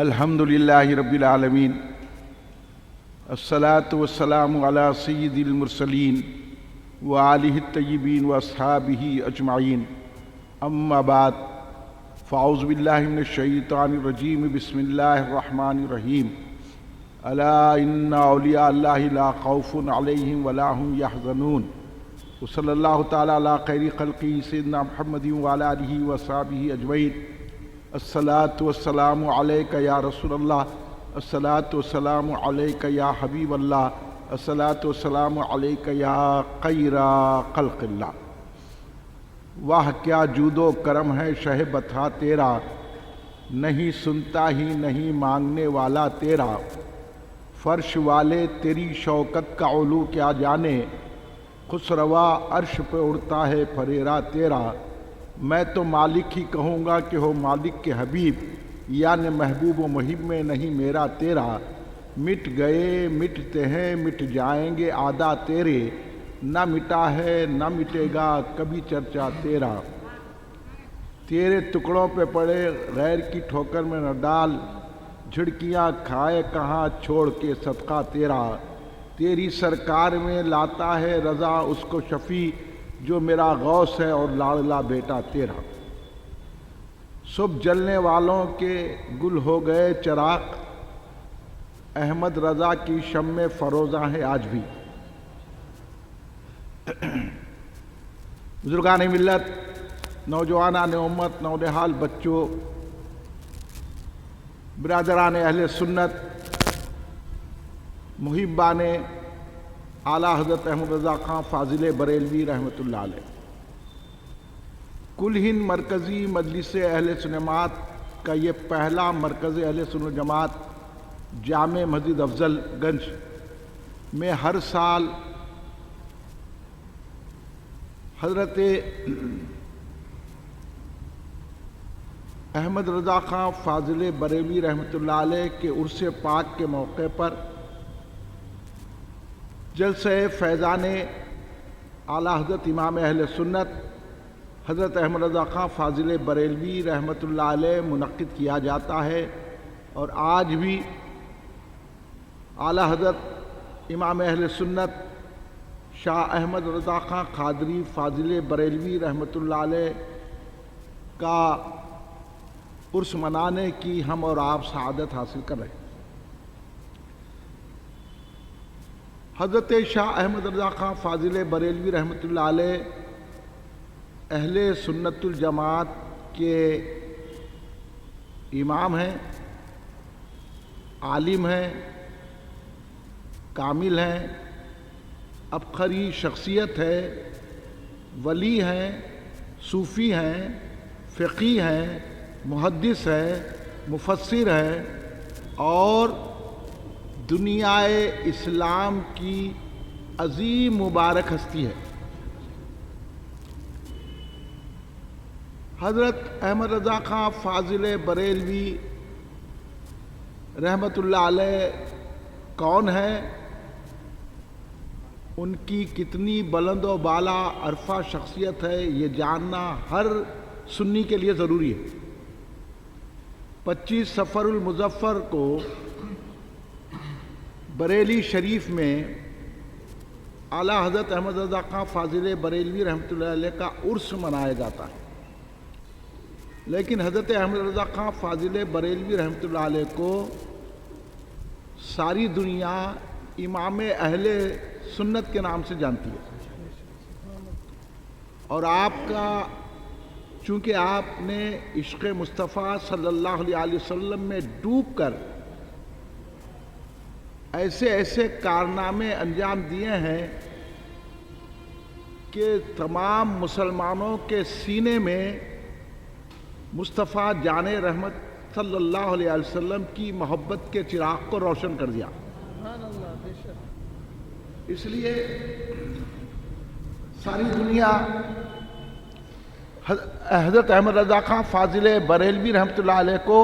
الحمدللہ رب العالمین الصلاۃ والسلام علی سید المرسلین وآلہ الطیبین واصحابہ اجمعین اما بعد فاعوذ باللہ من الشیطان الرجیم بسم اللہ الرحمن الرحیم الا ان اولیاء اللہ لا خوف علیہم ولا هم یحزنون وصلی اللہ تعالی علی خیر خلقہ سیدنا محمد وعلی آلہ وصحبہ اجمعین الصلاۃ والسلام علیک یا رسول اللہ، الصلاۃ والسلام علیک یا حبیب اللہ، الصلاۃ والسلام علیک یا خیر خلق اللہ۔ واہ کیا جود و کرم ہے شہ بتا تیرا، نہیں سنتا ہی نہیں مانگنے والا تیرا، فرش والے تیری شوکت کا علو کیا جانے، خسروا عرش پہ اڑتا ہے پھریرا تیرا۔ میں تو مالک ہی کہوں گا کہ ہو مالک کے حبیب، یعنی محبوب و محب میں نہیں میرا تیرا۔ مٹ گئے مٹتے ہیں مٹ جائیں گے آدھا تیرے، نہ مٹا ہے نہ مٹے گا کبھی چرچا تیرا۔ تیرے ٹکڑوں پہ پڑے غیر کی ٹھوکر میں نہ ڈال، جھڑکیاں کھائے کہاں چھوڑ کے صدقہ تیرا۔ تیری سرکار میں لاتا ہے رضا اس کو شفیع، جو میرا غوث ہے اور لاڑلا بیٹا تیرا۔ صبح جلنے والوں کے گل ہو گئے چراغ، احمد رضا کی شمع فروزاں ہے آج بھی۔ بزرگان ملت، نوجوانان امت، نونہال بچوں، برادران اہل سنت، محبان اعلیٰ حضرت احمد رضا خان فاضل بریلوی رحمۃ اللہ علیہ، کل ہند مرکزی مجلس اہل سنت کا یہ پہلا مرکز اہل سنت جماعت جامع مسجد افضل گنج میں ہر سال حضرت احمد رضا خان فاضل بریلوی رحمۃ اللہ علیہ کے عرس پاک کے موقع پر جلسہ فیضان اعلیٰ حضرت امام اہل سنت حضرت احمد رضا خان فاضل بریلوی رحمۃ اللہ علیہ منعقد کیا جاتا ہے، اور آج بھی اعلیٰ حضرت امام اہل سنت شاہ احمد رضا خان قادری فاضل بریلوی رحمۃ اللہ علیہ کا عرس منانے کی ہم اور آپ سعادت حاصل کر رہے ہیں۔ حضرت شاہ احمد رضا خان فاضل بریلوی رحمۃ اللہ علیہ اہل سنت الجماعت کے امام ہیں، عالم ہیں، کامل ہیں، عبقری شخصیت ہے، ولی ہیں، صوفی ہیں، فقی ہیں، محدث ہیں، مفسر ہیں، اور دنیا اسلام کی عظیم مبارک ہستی ہے۔ حضرت احمد رضا خان فاضل بریلوی رحمۃ اللہ علیہ کون ہے، ان کی کتنی بلند و بالا عرفہ شخصیت ہے، یہ جاننا ہر سنی کے لیے ضروری ہے۔ 25 صفر المظفر کو بریلی شریف میں اعلیٰ حضرت احمد رضا خان فاضل بریلوی رحمۃ اللہ علیہ کا عرس منایا جاتا ہے، لیکن حضرت احمد رضا خان فاضل بریلوی رحمۃ اللہ علیہ کو ساری دنیا امام اہل سنت کے نام سے جانتی ہے، اور آپ کا چونکہ آپ نے عشق مصطفیٰ صلی اللہ علیہ وسلم میں ڈوب کر ایسے ایسے کارنامے انجام دیے ہیں کہ تمام مسلمانوں کے سینے میں مصطفیٰ جان رحمت صلی اللہ علیہ وسلم کی محبت کے چراغ کو روشن کر دیا۔ اس لیے ساری دنیا حضرت احمد رضا خان فاضل بریلوی رحمۃ اللہ علیہ کو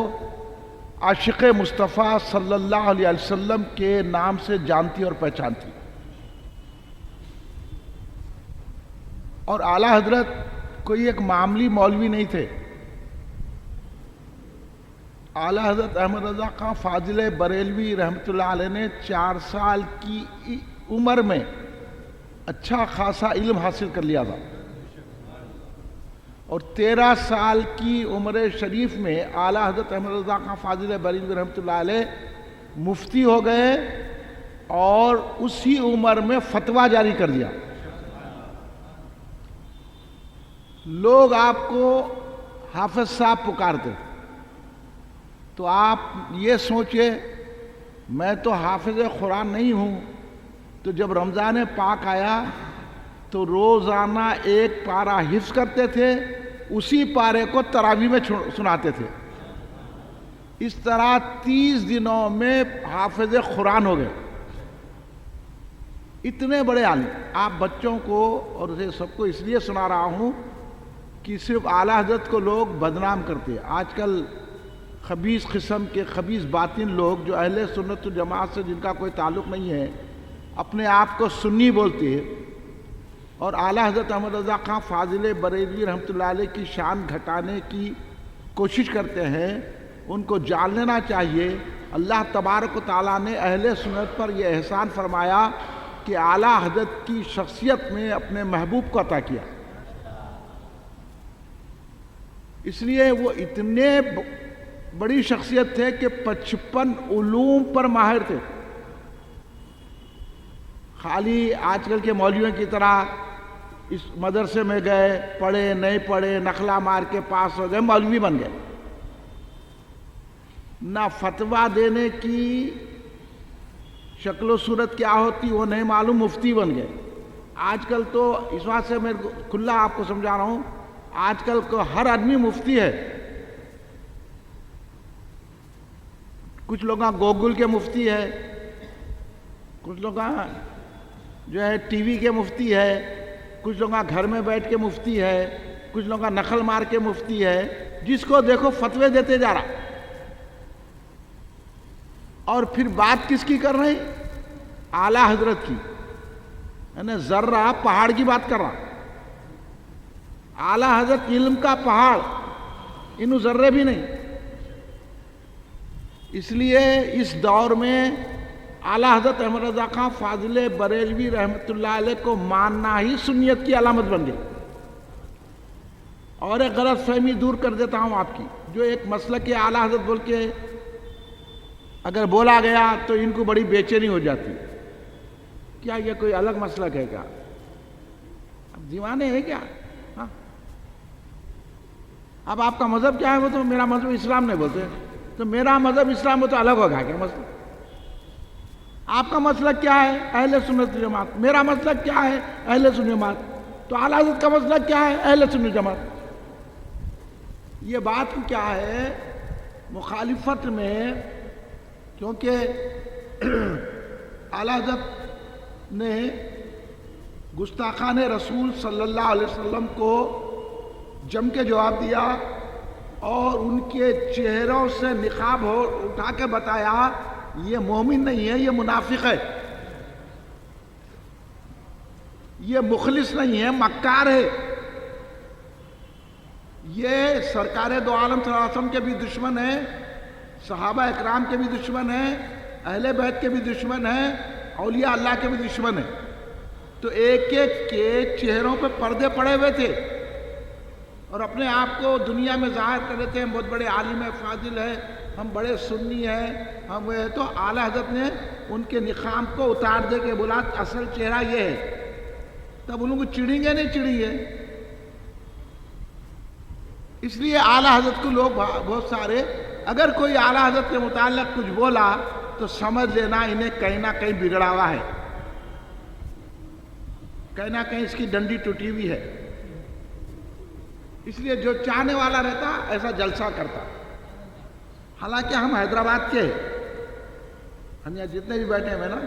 عاشق مصطفیٰ صلی اللہ علیہ وسلم کے نام سے جانتی اور پہچانتی، اور اعلیٰ حضرت کوئی ایک معمولی مولوی نہیں تھے۔ اعلیٰ حضرت احمد رضا خان فاضل بریلوی رحمۃ اللہ علیہ نے 4 سال کی عمر میں اچھا خاصا علم حاصل کر لیا تھا، اور 13 سال کی عمر شریف میں اعلیٰ حضرت احمد رضا خان فاضل بریلوی رحمۃ اللہ علیہ مفتی ہو گئے اور اسی عمر میں فتویٰ جاری کر دیا۔ لوگ آپ کو حافظ صاحب پکارتے، تو آپ یہ سوچے میں تو حافظ قرآن نہیں ہوں، تو جب رمضان پاک آیا تو روزانہ ایک پارہ حفظ کرتے تھے، اسی پارے کو تراویح میں سناتے تھے۔ اس طرح 30 دنوں میں حافظ قرآن ہو گئے، اتنے بڑے عالم۔ آپ بچوں کو اور سب کو اس لیے سنا رہا ہوں کہ صرف اعلیٰ حضرت کو لوگ بدنام کرتے ہیں۔ آج کل خبیث قسم کے خبیث باطن لوگ جو اہل سنت و جماعت سے جن کا کوئی تعلق نہیں ہے، اپنے آپ کو سنی بولتے ہیں اور اعلیٰ حضرت احمد رضا خان فاضل بریلوی رحمۃ اللہ علیہ کی شان گھٹانے کی کوشش کرتے ہیں۔ ان کو جان لینا چاہیے اللہ تبارک و تعالیٰ نے اہل سنت پر یہ احسان فرمایا کہ اعلیٰ حضرت کی شخصیت میں اپنے محبوب کو عطا کیا، اس لیے وہ اتنے بڑی شخصیت تھے کہ 55 علوم پر ماہر تھے۔ خالی آج کل کے مولویوں کی طرح اس مدرسے میں گئے، پڑھے نہیں پڑھے، نخلا مار کے پاس ہو گئے، مولوی بن گئے، نہ فتویٰ دینے کی شکل و صورت کیا ہوتی وہ نہیں معلوم، مفتی بن گئے۔ آج کل تو اس بات سے میں کھلا آپ کو سمجھا رہا ہوں، آج کل کو ہر آدمی مفتی ہے۔ کچھ لوگ گوگل کے مفتی ہے، کچھ لوگ جو ہے ٹی وی کے مفتی ہے، کچھ لوگ گھر میں بیٹھ کے مفتی ہے، کچھ لوگ نقل مار کے مفتی ہے، جس کو دیکھو فتوے دیتے جا رہا۔ اور پھر بات کس کی کر رہے ہیں؟ اعلیٰ حضرت کی، یعنی ذرہ پہاڑ کی بات کر رہا۔ اعلیٰ حضرت علم کا پہاڑ، انہوں ذرے بھی نہیں۔ اس لیے اس دور میں اعلیٰ حضرت احمد رضا خان فاضل بریلوی رحمۃ اللہ علیہ کو ماننا ہی سنیت کی علامت بن گئی۔ اور ایک غلط فہمی دور کر دیتا ہوں آپ کی، جو ایک مسلک اعلیٰ حضرت بول کے اگر بولا گیا تو ان کو بڑی بے چینی ہو جاتی، کیا یہ کوئی الگ مسلک ہے کیا؟ اب دیوانے ہیں کیا؟ ہاں، اب آپ کا مذہب کیا ہے؟ وہ تو میرا مذہب اسلام نہیں بولتے، تو میرا مذہب اسلام وہ تو الگ ہوگا کیا مسئلہ؟ آپ کا مسلک کیا ہے؟ اہل سنت جماعت۔ میرا مسلک کیا ہے؟ اہل سنت جماعت۔ تو اعلیٰ حضرت کا مسلک کیا ہے؟ اہل سنت جماعت۔ یہ بات کیا ہے؟ مخالفت میں، کیونکہ اعلیٰ حضرت نے گستاخان رسول صلی اللہ علیہ وسلم کو جم کے جواب دیا اور ان کے چہروں سے نقاب اٹھا کے بتایا یہ مومن نہیں ہے، یہ منافق ہے، یہ مخلص نہیں ہے، مکار ہے، یہ سرکار دو عالم صلی اللہ علیہ وسلم کے بھی دشمن ہے، صحابہ اکرام کے بھی دشمن ہیں، اہل بیت کے بھی دشمن ہیں، اولیاء اللہ کے بھی دشمن ہیں۔ تو ایک ایک کے چہروں پہ پردے پڑے ہوئے تھے اور اپنے آپ کو دنیا میں ظاہر کر رہے تھے، ہم بہت بڑے عالم ہیں، فاضل ہیں، ہم بڑے سنی ہیں، ہم وہ ہے۔ تو اعلیٰ حضرت نے ان کے نقاب کو اتار دے کے بولا اصل چہرہ یہ ہے۔ تب ان کو چڑھیں گے نہیں چڑھیں گے؟ اس لیے اعلیٰ حضرت کو لوگ بہت سارے، اگر کوئی اعلیٰ حضرت کے متعلق کچھ بولا تو سمجھ لینا انہیں کہیں نہ کہیں بگڑا ہوا ہے، کہیں نہ کہیں اس کی ڈنڈی ٹوٹی ہوئی ہے۔ اس لیے جو چاہنے والا رہتا ایسا جلسہ کرتا۔ حالانکہ ہم حیدرآباد کے، ہم یہاں جتنے بھی بیٹھے ہیں نا،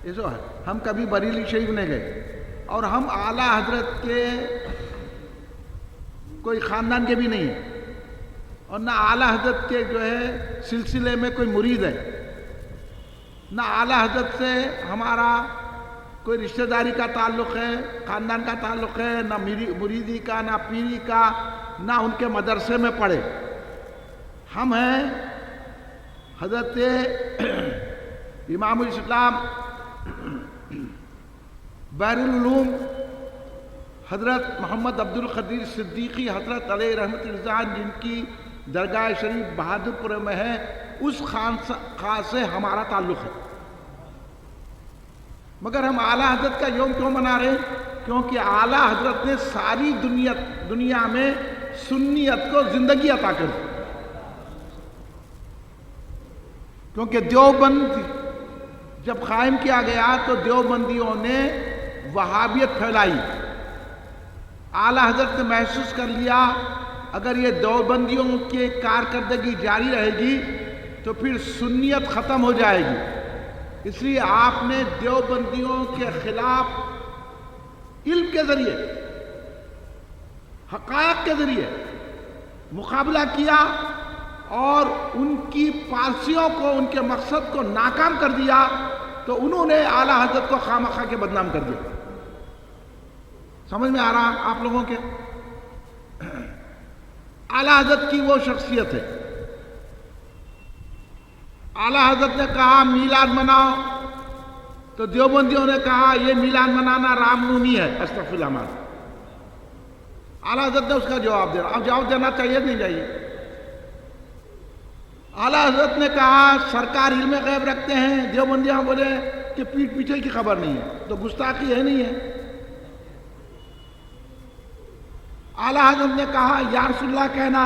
ایسو ہے، ہم کبھی بریلی شریف نہیں گئے اور ہم اعلیٰ حضرت کے کوئی خاندان کے بھی نہیں ہیں اور نہ اعلیٰ حضرت کے جو ہے سلسلے میں کوئی مرید ہے، نہ اعلیٰ حضرت سے ہمارا کوئی رشتہ داری کا تعلق ہے، خاندان کا تعلق ہے، نہ مریدی کا، نہ پیری کا، نہ ان کے مدرسے میں پڑھے۔ ہم ہیں حضرت امام الاسلام بحر العلوم حضرت محمد عبد القدیر صدیقی حضرت علیہ رحمت رضوان، جن کی درگاہ شریف بہادر پور میں ہے، اس خانقاہ سے ہمارا تعلق ہے. مگر ہم اعلیٰ حضرت کا یوم کیوں منا رہے ہیں؟ کیونکہ اعلیٰ حضرت نے ساری دنیا میں سنیت کو زندگی عطا کر دی. کیونکہ دیوبند جب قائم کیا گیا تو دیوبندیوں نے وہابیت پھیلائی. اعلیٰ حضرت نے محسوس کر لیا اگر یہ دیوبندیوں کی کارکردگی جاری رہے گی تو پھر سنیت ختم ہو جائے گی. اس لیے آپ نے دیوبندیوں کے خلاف علم کے ذریعے، حقائق کے ذریعے مقابلہ کیا اور ان کی پالیسیوں کو، ان کے مقصد کو ناکام کر دیا. تو انہوں نے اعلیٰ حضرت کو خواہ کے بدنام کر دیا. سمجھ میں آ رہا آپ لوگوں کے؟ اعلیٰ حضرت کی وہ شخصیت ہے. اعلیٰ حضرت نے کہا میلاد مناؤ تو دیوبندیوں نے کہا یہ میلاد منانا رام نومی ہے. استغفر اللہ. اعلیٰ حضرت نے اس کا جواب دیا. اب جواب دینا چاہیے نہیں چاہیے؟ اعلیٰ حضرت نے کہا سرکار علم غیب رکھتے ہیں. دیوبندیاں بولے کہ پیٹھ پیچھے کی خبر نہیں ہے، تو گستاخی ہے نہیں ہے؟ اعلیٰ حضرت نے کہا یا رسول اللہ کہنا،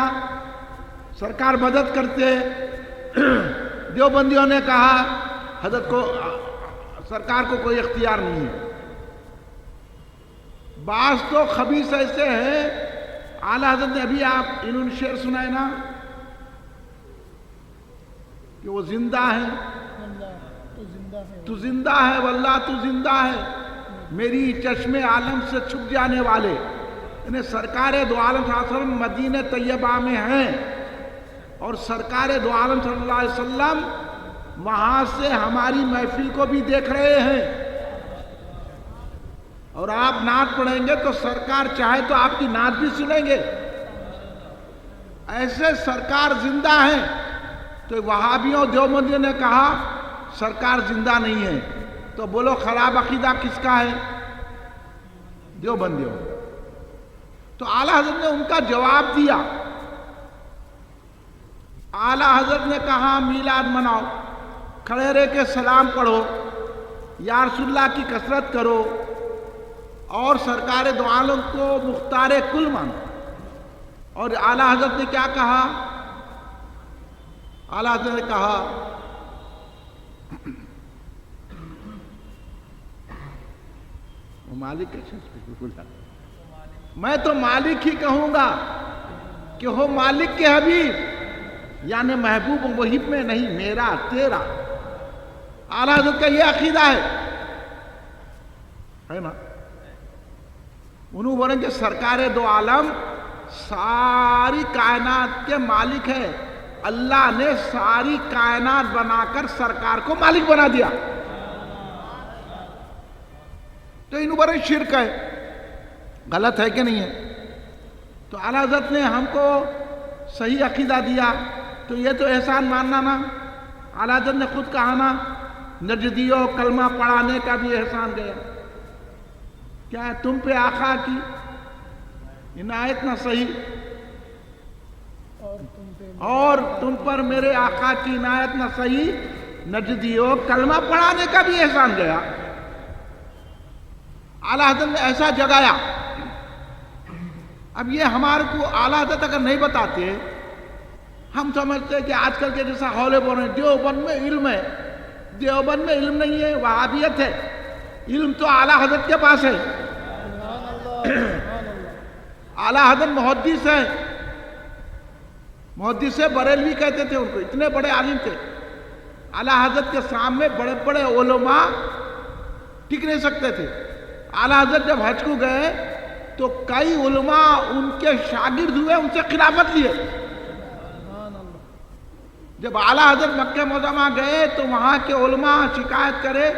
سرکار مدد کرتے. دیوبندیوں نے کہا حضرت کو، سرکار کو کوئی اختیار نہیں ہے. بعض تو خبیث ایسے ہیں. اعلیٰ حضرت نے ابھی آپ انہوں نے شعر سنائے نا کہ وہ زندہ ہے، تو زندہ ہے واللہ تو زندہ ہے، میری چشم عالم سے چھپ جانے والے. یعنی سرکار دو عالم صلی اللہ علیہ وسلم مدینہ طیبہ میں ہیں اور سرکار دو عالم صلی اللہ علیہ وسلم وہاں سے ہماری محفل کو بھی دیکھ رہے ہیں. اور آپ نعت پڑھیں گے تو سرکار چاہے تو آپ کی نعت بھی سنیں گے. ایسے سرکار زندہ ہیں. تو وہابیوں دیوبندیوں نے کہا سرکار زندہ نہیں ہے. تو بولو خراب عقیدہ کس کا ہے؟ دیوبندیوں. تو اعلیٰ حضرت نے ان کا جواب دیا. اعلیٰ حضرت نے کہا میلاد مناؤ، کھڑے رہ کے سلام پڑھو، یا رسول اللہ کی کثرت کرو اور سرکار دو عالم کو مختار کل مانو. اور اعلیٰ حضرت نے کیا کہا؟ اعلیٰ حضرت نے کہا مالک کے شخص میں تو مالک ہی کہوں گا کہ ہو مالک کے حبیب، یعنی محبوب محب میں نہیں، میرا تیرا. اعلیٰ حضرت کا یہ عقیدہ ہے نا. انہوں بولیں کہ سرکار دو عالم ساری کائنات کے مالک ہے. اللہ نے ساری کائنات بنا کر سرکار کو مالک بنا دیا. تو انہوں بڑے شرک ہے. غلط ہے کہ نہیں ہے؟ تو اعلیٰ حضرت نے ہم کو صحیح عقیدہ دیا تو یہ تو احسان ماننا نا. اعلیٰ حضرت نے خود کہا نا نجدیوں کلمہ پڑھانے کا بھی احسان گیا. کیا ہے؟ تم پہ آقا کی عنایت نہ صحیح اور تم پر میرے آقا کی عنایت نہ صحیح، نجدیوں کلمہ پڑھانے کا بھی احسان گیا. اعلیٰ حضرت نے ایسا جگایا. اب یہ ہمارے کو اعلیٰ حضرت اگر نہیں بتاتے، ہم سمجھتے ہیں کہ آج کل کے جیسا ہولے بول رہے ہیں دیوبند میں علم ہے. دیوبند میں علم نہیں ہے، وہابیت ہے. علم تو اعلیٰ حضرت کے پاس ہے. اعلیٰ حضرت محدث ہے. محدث بریلوی کہتے تھے ان کو. اتنے بڑے عالم تھے. اعلیٰ حضرت کے سامنے بڑے بڑے علماء ٹک نہیں سکتے تھے. اعلیٰ حضرت جب حج کو گئے تو کئی علماء ان کے شاگرد ہوئے، ان سے خلافت لیے. جب اعلیٰ حضرت مکہ معظمہ گئے تو وہاں کے علماء شکایت کرے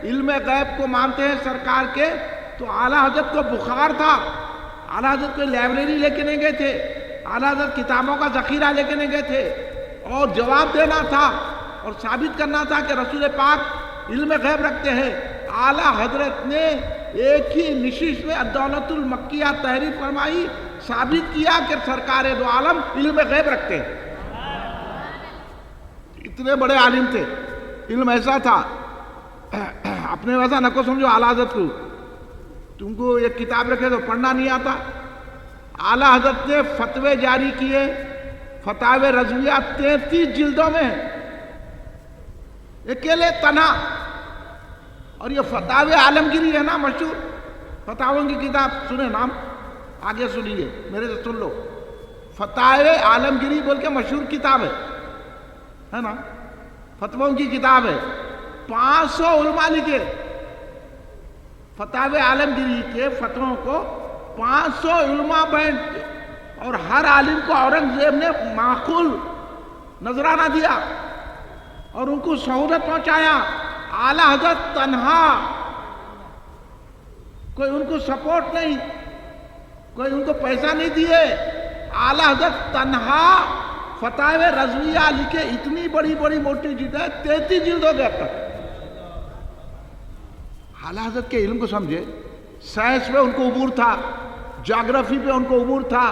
علم غیب کو مانتے ہیں سرکار کے. تو اعلیٰ حضرت کو بخار تھا. اعلیٰ حضرت کو لائبریری لے کے نہیں گئے تھے. اعلیٰ حضرت کتابوں کا ذخیرہ لے کے نہیں گئے تھے. اور جواب دینا تھا اور ثابت کرنا تھا کہ رسول پاک علم غیب رکھتے ہیں، اعلیٰ حضرت نے ایک ہی نشست میں الدولۃ المکیہ تحریر فرمائی، ثابت کیا کہ سرکار دو عالم علم غیب رکھتے ہیں۔ اتنے بڑے عالم تھے، علم ایسا تھا، اپنے ویسا نہ کو سمجھو اعلیٰ حضرت کو، تم کو ایک کتاب رکھے تو پڑھنا نہیں آتا۔ اعلیٰ حضرت نے فتوے جاری کیے، فتاوی رضویہ 33 جلدوں میں اکیلے تنہا، اور یہ فتاوی عالمگیری ہے نا مشہور، فتاووں کی کتاب، سنیں نام، آگے سنیے میرے سے سن لو، فتاوی عالمگیری بول کے مشہور کتاب ہے نا، فتووں کی کتاب ہے، 500 علماء لکھے فتاوی عالمگیری کے فتووں کو، 500 علماء بیٹھ، اور ہر عالم کو اورنگزیب نے معقول نذرانہ دیا اور ان کو سہولت پہنچایا۔ اعلیٰ حضرت تنہا، کوئی ان کو سپورٹ نہیں، کوئی ان کو پیسہ نہیں دیے، اعلیٰ حضرت تنہا فتاوی رضویہ لکھے، اتنی بڑی بڑی موٹی جلدیں، 33 جلد ہو گئے اب تک۔ اعلیٰ حضرت کے علم کو سمجھے، سائنس پہ ان کو عبور تھا، جغرافی پہ ان کو عبور تھا،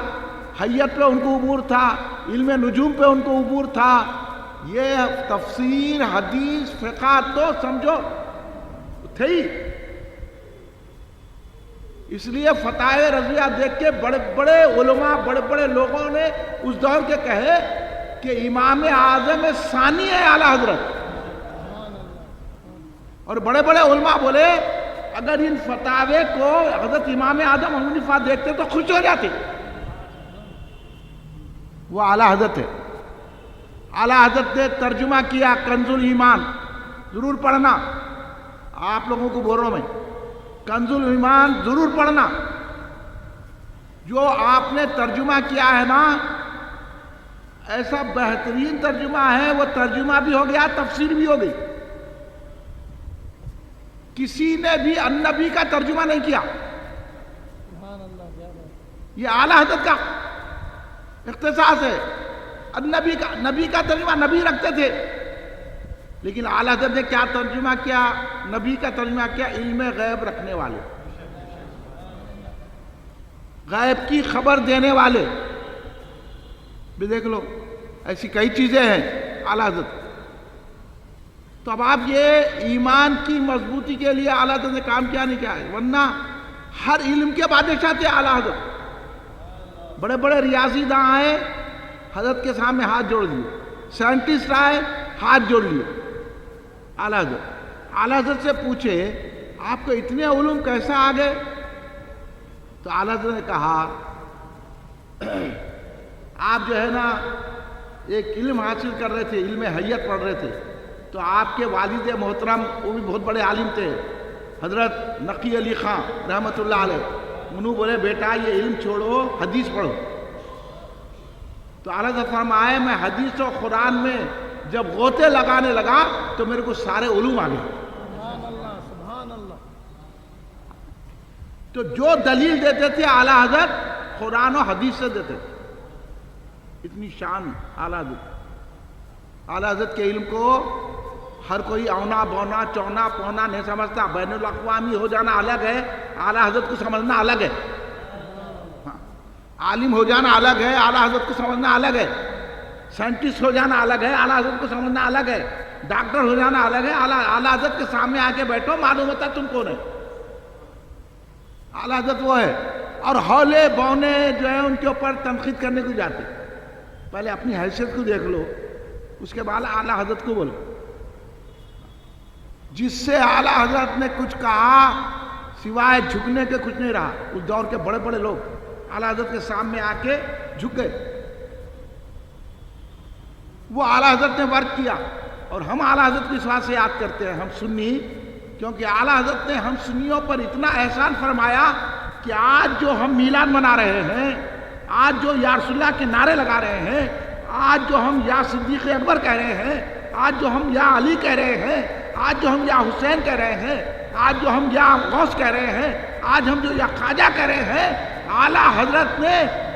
حیت پہ ان کو عبور تھا، علم نجوم پہ ان کو عبور تھا، یہ تفسیر، حدیث، فقہ تو سمجھو تھی۔ اس لیے فتاوی رضویہ دیکھ کے بڑے بڑے علماء، بڑے بڑے لوگوں نے اس دور کے کہے کہ امام اعظم ثانی ہے اعلیٰ حضرت، اور بڑے بڑے علماء بولے اگر ان فتاوی کو حضرت امام اعظم ابو حنیفہ دیکھتے تو خوش ہو جاتے، وہ اعلیٰ حضرت ہے۔ اعلیٰ حضرت نے ترجمہ کیا کنز الایمان، ضرور پڑھنا، آپ لوگوں کو بول رہا ہوں میں، کنز الایمان ضرور پڑھنا، جو آپ نے ترجمہ کیا ہے نا، ایسا بہترین ترجمہ ہے، وہ ترجمہ بھی ہو گیا، تفسیر بھی ہو گئی، کسی نے بھی النبی کا ترجمہ نہیں کیا، یہ اعلیٰ حضرت کا اختصاص ہے۔ النبی کا، نبی کا ترجمہ نبی رکھتے تھے، لیکن اعلیٰ حضرت نے کیا ترجمہ کیا؟ نبی کا ترجمہ کیا، علم غیب رکھنے والے، غیب کی خبر دینے والے بھی دیکھ لو، ایسی کئی چیزیں ہیں اعلیٰ حضرت۔ تو اب آپ یہ ایمان کی مضبوطی کے لیے اعلیٰ حضرت نے کام کیا نہیں کیا ہے، ورنہ ہر علم کے بادشاہ تھے اعلیٰ حضرت۔ بڑے بڑے ریاضی داں آئے، حضرت کے سامنے ہاتھ جوڑ دیے، سائنٹسٹ آئے، ہاتھ جوڑ لیے اعلیٰ حضرت۔ اعلیٰ حضرت سے پوچھے آپ کو اتنے علوم کیسے آ گئے؟ تو اعلیٰ حضرت نے کہا آپ جو ہے نا ایک علم حاصل کر رہے تھے، علم حیت پڑھ رہے تھے، تو آپ کے والد محترم وہ بھی بہت بڑے عالم تھے، حضرت نقی علی خان رحمۃ اللہ علیہ، انہوں بولے بیٹا یہ علم چھوڑو، حدیث پڑھو۔ تو اعلیٰ حضرت فرمائے میں حدیث و قرآن میں جب غوطے لگانے لگا تو میرے کو سارے علوم آ گئے۔ سبحان اللہ۔ تو جو دلیل دیتے تھے اعلیٰ حضرت قرآن و حدیث سے دیتے تھے، اتنی شان اعلیٰ حضرت۔ اعلیٰ حضرت کے علم کو ہر کوئی اونا بونا چونا پونا نہیں سمجھتا، بین الاقوامی ہو جانا الگ ہے، اعلیٰ حضرت کو سمجھنا الگ ہے، عالم ہو جانا الگ ہے، اعلیٰ حضرت کو سمجھنا الگ ہے، سائنٹسٹ ہو جانا الگ ہے، اعلیٰ حضرت کو سمجھنا الگ ہے، ڈاکٹر ہو جانا الگ ہے، اعلیٰ حضرت کے سامنے آ کے بیٹھو معلوم ہوتا تم کون ہے، اعلیٰ حضرت وہ ہے۔ اور ہولے بونے جو ہیں ان کے اوپر تنقید کرنے کو جاتے، پہلے اپنی حیثیت کو دیکھ لو، اس کے بعد اعلیٰ حضرت کو بولو۔ جس سے اعلیٰ حضرت نے کچھ کہا سوائے جھکنے کے کچھ نہیں رہا، اس دور کے بڑے بڑے لوگ اعلیٰ حضرت کے سامنے آ کے جھک گئے، وہ اعلیٰ حضرت نے ورک کیا، اور ہم اعلیٰ حضرت کو اس بات سے یاد کرتے ہیں، ہم سنی، کیونکہ اعلیٰ حضرت نے ہم سنیوں پر اتنا احسان فرمایا کہ آج جو ہم میلاد منا رہے ہیں، آج جو یا رسول اللہ کے نعرے لگا رہے ہیں، آج جو ہم یا صدیق اکبر کہہ رہے ہیں، آج جو ہم یا علی کہہ رہے ہیں، آج جو ہم یا حسین کہہ رہے ہیں، آج جو ہم یا غوث کہہ رہے ہیں، آج ہم جو یا خواجہ کہہ رہے ہیں، اعلیٰ اعلیٰ حضرت نے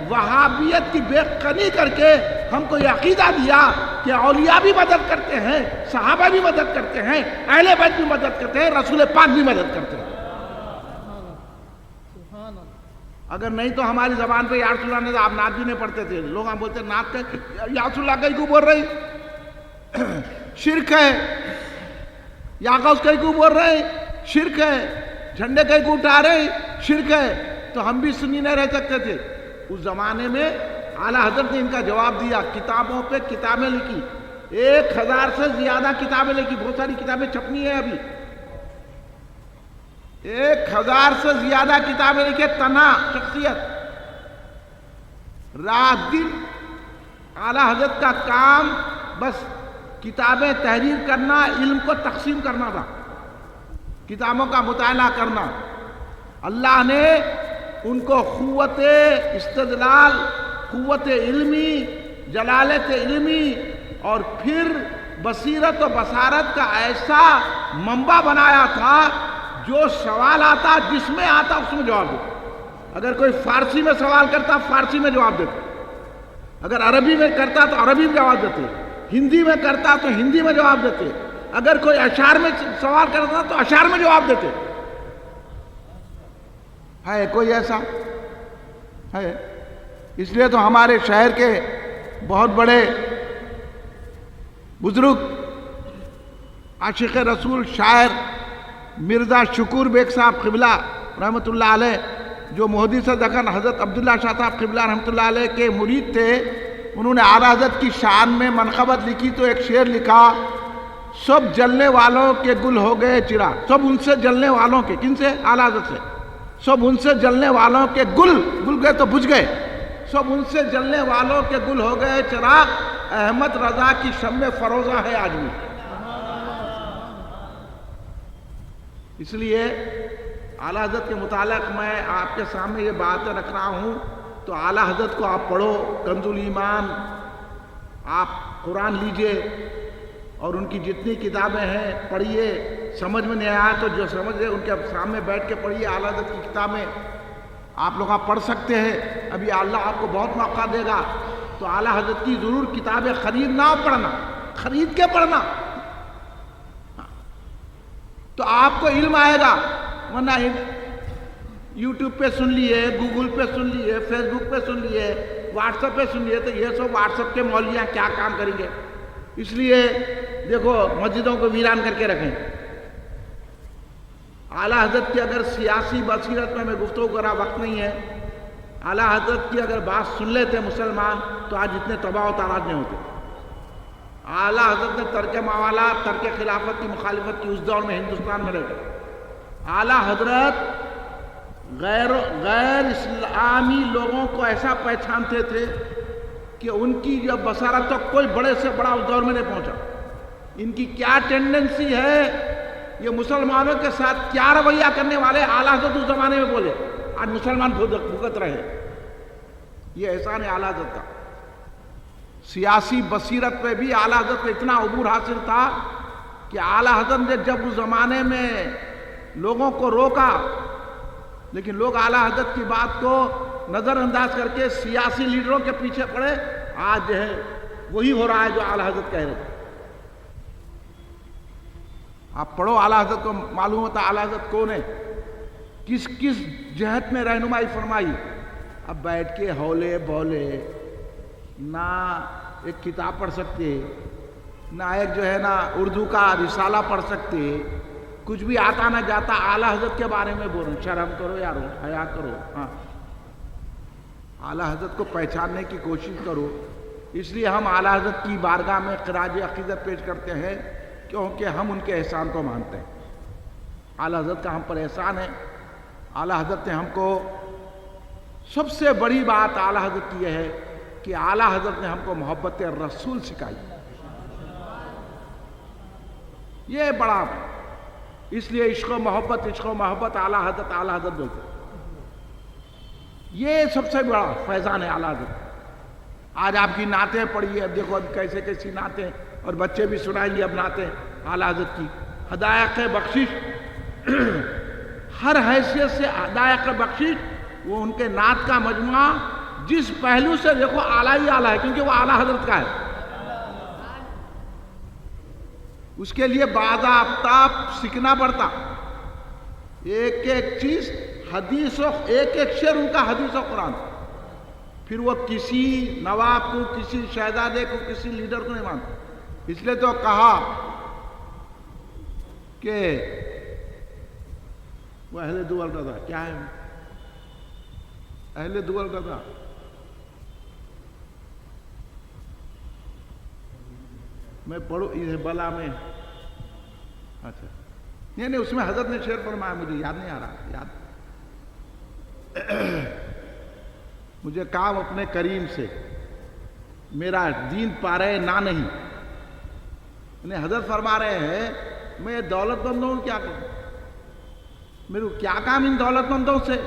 وہابیت کی بے قنی کر کے ہم کو یہ عقیدہ دیا کہ اولیاء بھی مدد کرتے ہیں، صحابہ بھی مدد کرتے ہیں، اہل بیت بھی مدد کرتے ہیں، رسول پاک بھی مدد کرتے ہیں۔ سبحان اللہ۔ اگر نہیں تو ہماری زبان پہ یا رسول اللہ نے آپ نعت بھی نہیں پڑھتے تھے، لوگ ہم بولتے نعت کہ یا رسول اللہ کہیں کو بول رہی شرک ہے، یا غوث کہیں کو بول رہے شرک ہے، جھنڈے کہیں کو اٹھا رہے شرک ہے، تو ہم بھی سنی نہیں رہ سکتے تھے۔ اس زمانے میں اعلیٰ حضرت نے ان کا جواب دیا، کتابوں پہ کتابیں لکھی، 1000 سے زیادہ کتابیں لکھی، بہت ساری کتابیں چھپنی ہیں ابھی، 1000 سے زیادہ کتابیں لکھے، تنہا شخصیت، رات دن اعلیٰ حضرت کا کام بس کتابیں تحریر کرنا، علم کو تقسیم کرنا تھا، کتابوں کا مطالعہ کرنا۔ اللہ نے ان کو قوت استدلال، قوت علمی، جلالت علمی اور پھر بصیرت و بصارت کا ایسا منبع بنایا تھا، جو سوال آتا جس میں آتا اس میں جواب دیتا۔ اگر کوئی فارسی میں سوال کرتا فارسی میں جواب دیتا، اگر عربی میں کرتا تو عربی میں جواب دیتے، ہندی میں کرتا تو ہندی میں جواب دیتے، اگر کوئی اشعار میں سوال کرتا تو اشعار میں جواب دیتے۔ ہے کوئی ایسا ہے؟ اس لیے تو ہمارے شہر کے بہت بڑے بزرگ عاشق رسول شاعر مرزا شکور بیگ صاحب قبلہ رحمۃ اللہ علیہ، جو محدث دکن حضرت عبداللہ شاہ صاحب قبلہ رحمۃ اللہ علیہ کے مرید تھے، انہوں نے اعلیٰ حضرت کی شان میں منقبت لکھی تو ایک شعر لکھا، سب جلنے والوں کے گل ہو گئے چرا، سب ان سے جلنے والوں کے، کن سے؟ اعلیٰ حضرت سے، سب ان سے جلنے والوں کے گل گئے تو بجھ گئے، سب ان سے جلنے والوں کے گل ہو گئے چراغ، احمد رضا کی شمع فروزہ ہے آج بھی۔ اس لیے اعلیٰ حضرت کے متعلق میں آپ کے سامنے یہ باتیں رکھ رہا ہوں، تو اعلیٰ حضرت کو آپ پڑھو، کنز الایمان آپ قرآن لیجئے اور ان کی جتنی کتابیں ہیں پڑھیے، سمجھ میں نہیں آیا تو جو سمجھ رہے ان کے سامنے بیٹھ کے پڑھیے، اعلیٰ حضرت کی کتابیں آپ لوگ پڑھ سکتے ہیں، ابھی اللہ آپ کو بہت موقع دے گا، تو اعلیٰ حضرت کی ضرور کتابیں خریدنا اور پڑھنا، خرید کے پڑھنا، تو آپ کو علم آئے گا، ورنہ یوٹیوب پہ سن لیے، گوگل پہ سن لیے، فیس بک پہ سن لیے، واٹس ایپ پہ سن لیے، تو یہ سب واٹس ایپ کے مولویاں کیا کام کریں گے؟ اس لیے دیکھو مسجدوں کو ویران کر کے رکھیں۔ اعلیٰ حضرت کی اگر سیاسی بصیرت میں گفتگو کرا، وقت نہیں ہے، اعلیٰ حضرت کی اگر بات سن لیتے مسلمان تو آج اتنے تباہ و تاراج نہیں ہوتے۔ اعلیٰ حضرت نے ترک موالات، ترک خلافت کی مخالفت کی اس دور میں ہندوستان میں رہے۔ اعلیٰ حضرت غیر اسلامی لوگوں کو ایسا پہچانتے تھے کہ ان کی جو بصارت تو کوئی بڑے سے بڑا اس دور میں نہیں پہنچا۔ ان کی کیا ٹینڈنسی ہے، یہ مسلمانوں کے ساتھ کیا رویہ کرنے والے اعلیٰ حضرت اس زمانے میں بولے، آج مسلمان بھگت رہے۔ یہ احسان ہے اعلیٰ حضرت کا۔ سیاسی بصیرت پہ بھی اعلیٰ حضرت کو اتنا عبور حاصل تھا کہ اعلیٰ حضرت نے جب اس زمانے میں لوگوں کو روکا، لیکن لوگ اعلیٰ حضرت کی بات کو نظر انداز کر کے سیاسی لیڈروں کے پیچھے پڑے، آج جو ہے وہی ہو رہا ہے جو اعلیٰ حضرت کہہ رہے تھے۔ آپ پڑھو، اعلیٰ حضرت کو معلوم ہوتا اعلیٰ حضرت کون ہے، کس کس جہت میں رہنمائی فرمائی۔ اب بیٹھ کے ہولے بولے نہ ایک کتاب پڑھ سکتے، نہ ایک جو ہے نا اردو کا رسالہ پڑھ سکتے، کچھ بھی آتا نہ جاتا اعلیٰ حضرت کے بارے میں بول رہے ہیں۔ شرم کرو یارو، حیا کرو۔ ہاں، اعلیٰ حضرت کو پہچاننے کی کوشش کرو۔ اس لیے ہم اعلیٰ حضرت کی بارگاہ میں خراج عقیدت پیش کرتے ہیں، کیونکہ ہم ان کے احسان کو مانتے ہیں۔ اعلیٰ حضرت کا ہم پر احسان ہے۔ اعلیٰ حضرت نے ہم کو سب سے بڑی بات اعلیٰ حضرت کی یہ ہے کہ اعلیٰ حضرت نے ہم کو محبت رسول سکھائی، یہ بڑا، اس لیے عشق و محبت اعلیٰ حضرت بولتے ہیں۔ یہ سب سے بڑا فیضان ہے اعلیٰ حضرت۔ آج آپ کی نعتیں پڑھیے، اب دیکھو اب کیسی نعتیں، اور بچے بھی سنائیں گے اب نعتیں اعلیٰ حضرت کی۔ ہدایت بخشش، ہر حیثیت سے ہدایت بخشش وہ ان کے نعت کا مجموعہ جس پہلو سے دیکھو اعلیٰ ہی اعلیٰ ہے، کیونکہ وہ اعلیٰ حضرت کا ہے. اس کے لیے باضابطہ سیکھنا پڑتا، ایک ایک چیز حدیث و ایک ایک شعر ان کا حدیث و قرآن. پھر وہ کسی نواب کو، کسی شہزادے کو، کسی لیڈر کو نہیں مانتا. اس لیے تو کہا کہ وہ اہل دول رضا کیا ہے، اہل دول رضا میں پڑھوں یہ بلا میں. اچھا نہیں اس میں حضرت نے شعر فرمایا، مجھے یاد نہیں آ رہا. مجھے کام اپنے کریم سے میرا دین پارے نہ نہیں. انہیں حضرت فرما رہے ہیں میں دولت مند ہوں، کیا کروں، میرے کیا کام ان دولت مندوں سے.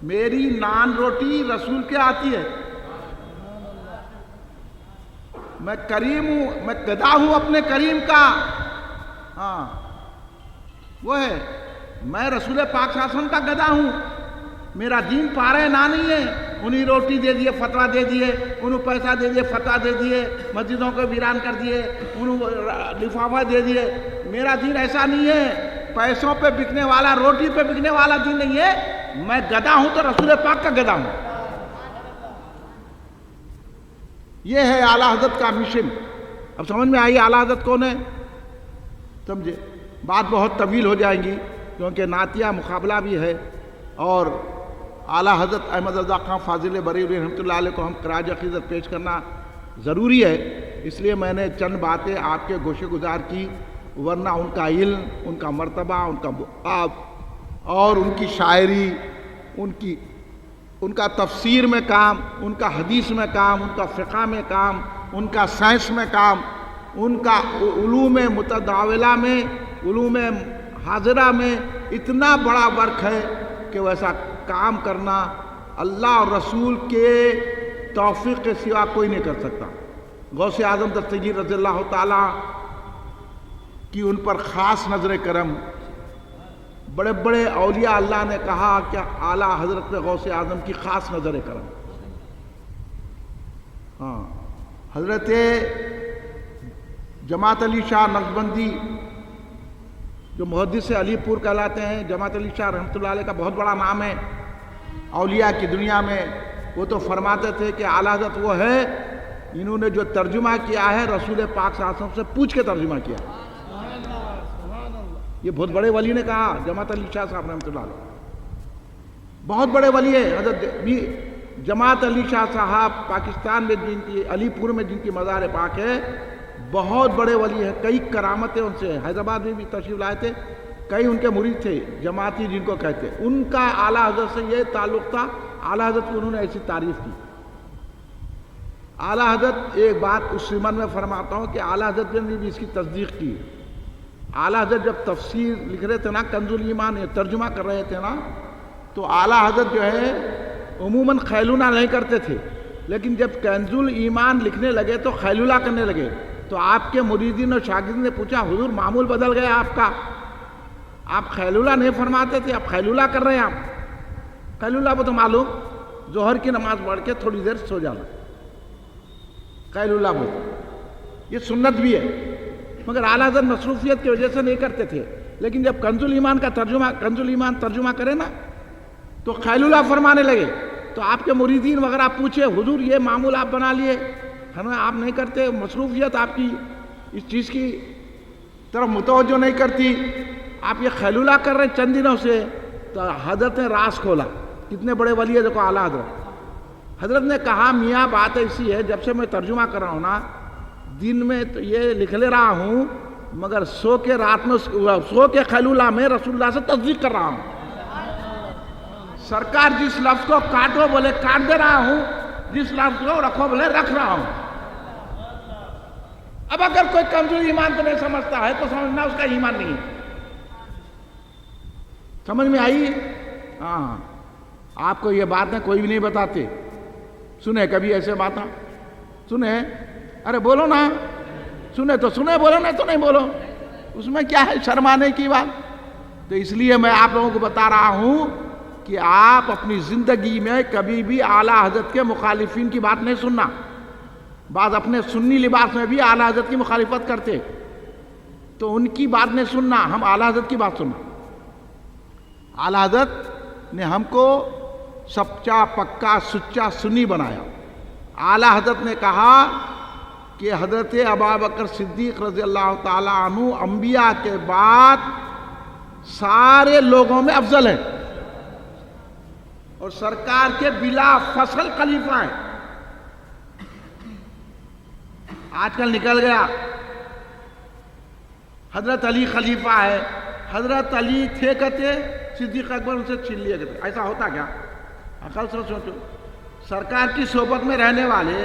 میری نان روٹی رسول کے آتی ہے، میں کریم ہوں، میں گدا ہوں اپنے کریم کا. ہاں وہ ہے، میں رسول پاک صلی اللہ علیہ وسلم کا گدا ہوں. میرا دین پارے نہ نہیں ہے. انہیں روٹی دے دیے، فتویٰ دے دیے، انہوں پیسہ دے دیے، فتویٰ دے دیے، مسجدوں کو ویران کر دیے، انہوں لفافہ دے دیے. میرا دین ایسا نہیں ہے، پیسوں پہ بکنے والا، روٹی پہ بکنے والا دین نہیں ہے. میں گدا ہوں تو رسول پاک کا گدا ہوں. یہ ہے اعلیٰ حضرت کا مشن. اب سمجھ میں آئی اعلیٰ حضرت کون ہے؟ سمجھے بات بہت طویل ہو جائیں گی کیونکہ نعتیہ مقابلہ بھی ہے، اور اعلیٰ حضرت احمد رضا خان فاضل بریلوی رحمۃ اللہ علیہ کو ہم خراج عقیدت پیش کرنا ضروری ہے. اس لیے میں نے چند باتیں آپ کے گوشے گزار کی، ورنہ ان کا علم، ان کا مرتبہ، ان کا مقام اور ان کی شاعری، ان کا تفسیر میں کام، ان کا حدیث میں کام، ان کا فقہ میں کام، ان کا سائنس میں کام، ان کا علوم متداولہ میں، علوم حاضرہ میں اتنا بڑا ورک ہے کہ ویسا کام کرنا اللہ اور رسول کے توفیق کے سوا کوئی نہیں کر سکتا. غوث اعظم دستگیر رضی اللہ تعالیٰ کی ان پر خاص نظر کرم. بڑے بڑے اولیاء اللہ نے کہا کہ اعلیٰ حضرت غوث اعظم کی خاص نظر کرم. ہاں حضرت جماعت علی شاہ نقشبندی جو محدث علی پور کہلاتے ہیں، جماعت علی شاہ رحمۃ اللہ علیہ کا بہت بڑا نام ہے اولیاء کی دنیا میں. وہ تو فرماتے تھے کہ اعلیٰ حضرت وہ ہے انہوں نے جو ترجمہ کیا ہے رسول پاک صلی اللہ علیہ وسلم سے پوچھ کے ترجمہ کیا. یہ بہت بڑے ولی نے کہا، جماعت علی شاہ صاحب رحمۃ اللہ علیہ بہت بڑے ولی ہے. حضرت جماعت علی شاہ صاحب پاکستان میں جن کی علی پور میں جن کی مزار پاک ہے، بہت بڑے ولی ہیں. کئی کرامتیں ان سے، حیدرآباد میں بھی تشریف لائے تھے. کئی ان کے مرید تھے جماعتی جن کو کہتے. ان کا اعلیٰ حضرت سے یہ تعلق تھا، اعلیٰ حضرت کو انہوں نے ایسی تعریف کی. اعلیٰ حضرت ایک بات اس سمن میں فرماتا ہوں کہ اعلیٰ حضرت نے بھی اس کی تصدیق کی. اعلیٰ حضرت جب تفسیر لکھ رہے تھے نا، کنز الایمان ترجمہ کر رہے تھے نا، تو اعلیٰ حضرت جو ہے عموماً خیلولہ نہیں کرتے تھے، لیکن جب کنز الایمان لکھنے لگے تو خیلولہ کرنے لگے. تو آپ کے مریدین اور شاگردین نے پوچھا حضور معمول بدل گیا آپ کا، آپ خیلولہ نہیں فرماتے تھے، آپ خیلولہ کر رہے ہیں. آپ خیلولہ وہ تو معلوم، ظہر کی نماز پڑھ کے تھوڑی دیر سو جانا، خیلولہ وہ یہ سنت بھی ہے. مگر اعلیٰ حضرت مصروفیت کی وجہ سے نہیں کرتے تھے. لیکن جب کنز الایمان کا کنز الایمان ترجمہ کرے نا تو خیلولہ فرمانے لگے. تو آپ کے مریدین وغیرہ پوچھے حضور یہ معمول آپ بنا لیے، ہمیں آپ نہیں کرتے، مصروفیت آپ کی اس چیز کی طرف متوجہ نہیں کرتی، آپ یہ خیلولہ کر رہے چند دنوں سے. تو حضرت نے راز کھولا. کتنے بڑے ولی ہے دیکھو اعلیٰ حضرت نے کہا میاں بات ایسی ہے، جب سے میں ترجمہ کر رہا ہوں نا، دن میں تو یہ لکھ لے رہا ہوں، مگر سو کے رات میں سو کے خیلولہ میں رسول اللہ سے تصدیق کر رہا ہوں. سرکار جس لفظ کو کاٹو بولے کاٹ دے رہا ہوں، جس لفظ کو رکھو بولے رکھ رہا ہوں. اب اگر کوئی کمزور ایمان کو نہیں سمجھتا ہے تو سمجھنا اس کا ایمان نہیں ہے. سمجھ میں آئی؟ ہاں آپ کو یہ باتیں کوئی بھی نہیں بتاتے. سنے کبھی ایسے باتیں سنے؟ ارے بولو نا، سنے تو سنے، بولو نا تو نہیں بولو. اس میں کیا ہے شرمانے کی بات؟ تو اس لیے میں آپ لوگوں کو بتا رہا ہوں کہ آپ اپنی زندگی میں کبھی بھی اعلیٰ حضرت کے مخالفین کی بات نہیں سننا. بعض اپنے سنی لباس میں بھی اعلیٰ حضرت کی مخالفت کرتے، تو ان کی بات نہیں سننا، ہم اعلیٰ حضرت کی بات سننا. اعلیٰ حضرت نے ہم کو سچا پکا سچا سنی بنایا. اعلیٰ حضرت نے کہا کہ حضرت ابوبکر صدیق رضی اللہ تعالیٰ عنہ انبیاء کے بعد سارے لوگوں میں افضل ہیں اور سرکار کے بلا فصل خلیفہ ہیں. آج کل نکل گیا حضرت علی خلیفہ ہے. حضرت علی تھے کہتے صدیق اکبر ان سے چھین لیے کہتے. ایسا ہوتا کیا؟ عقل سے سوچو. سرکار کی صحبت میں رہنے والے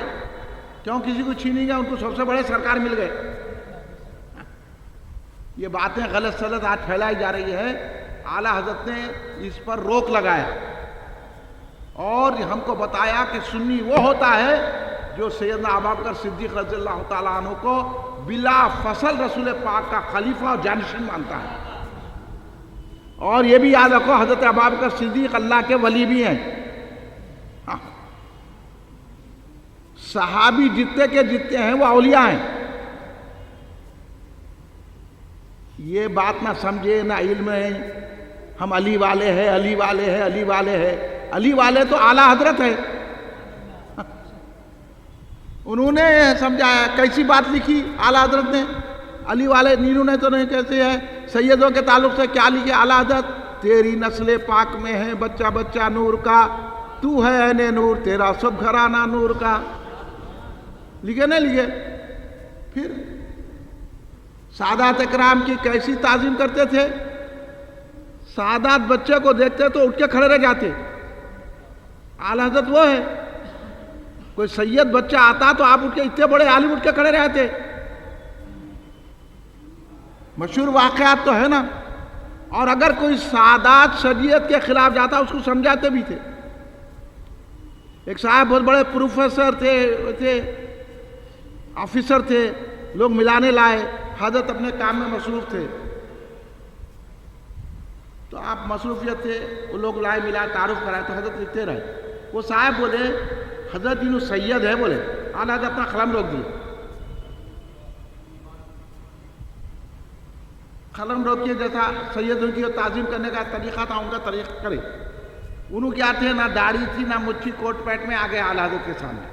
کیوں کسی کو چھینی گیا؟ ان کو سب سے بڑے سرکار مل گئے. یہ باتیں غلط سلط آج پھیلائی جا رہی ہے. اعلیٰ حضرت نے اس پر روک لگایا اور ہم کو بتایا کہ سنی وہ ہوتا ہے جو سیدنا ابوبکر صدیق رضی اللہ تعالیٰ عنہ کو بلا فصل رسول پاک کا خلیفہ اور جانشین مانتا ہے. اور یہ بھی یاد رکھو حضرت ابوبکر صدیق اللہ کے ولی بھی ہیں. صحابی جتنے کے جتنے ہیں وہ اولیاء ہیں. یہ بات نہ سمجھے نہ علم ہے ہم علی والے ہیں علی والے ہیں علی والے ہیں. علی والے تو اعلیٰ حضرت ہے. انہوں نے سمجھایا. کیسی بات لکھی اعلیٰ حضرت نے؟ علی والے نیرو نے تو نہیں کہتے ہیں. سیدوں کے تعلق سے کیا لکھے اعلیٰ حضرت؟ تیری نسل پاک میں ہے بچہ بچہ نور کا، تو ہے عین نور، تیرا سب گھرانہ نور کا. لکھے نہیں لکھے؟ پھر سادات اکرام کی کیسی تعظیم کرتے تھے. سادات بچے کو دیکھتے تو اٹھ کے کھڑے رہ جاتے. اعلیٰ حضرت وہ ہے. کوئی سید بچہ آتا تو آپ اٹھ کے، اتنے بڑے عالم اٹھ کے کھڑے رہتے. مشہور واقعات تو ہے نا. اور اگر کوئی سادات شریعت کے خلاف جاتا اس کو سمجھاتے بھی تھے. ایک صاحب بہت بڑے پروفیسر تھے آفیسر تھے، لوگ ملانے لائے. حضرت اپنے کام میں مصروف تھے تو آپ مصروفیت تھے، وہ لوگ لائے ملائے تعارف کرائے تو حضرت لکھتے رہے. وہ صاحب بولے حضرت انہوں سید ہے. بولے اعلیٰ حضرت اپنا قلم روک دیے. قلم روکیے. جیسا سید ان کی تعظیم کرنے کا طریقہ تھا ان کا طریقہ کرے. انہوں کیا تھے؟ نہ داڑھی تھی نہ مچھی، کوٹ پیٹ میں آگے اعلیٰ حضرت کے سامنے.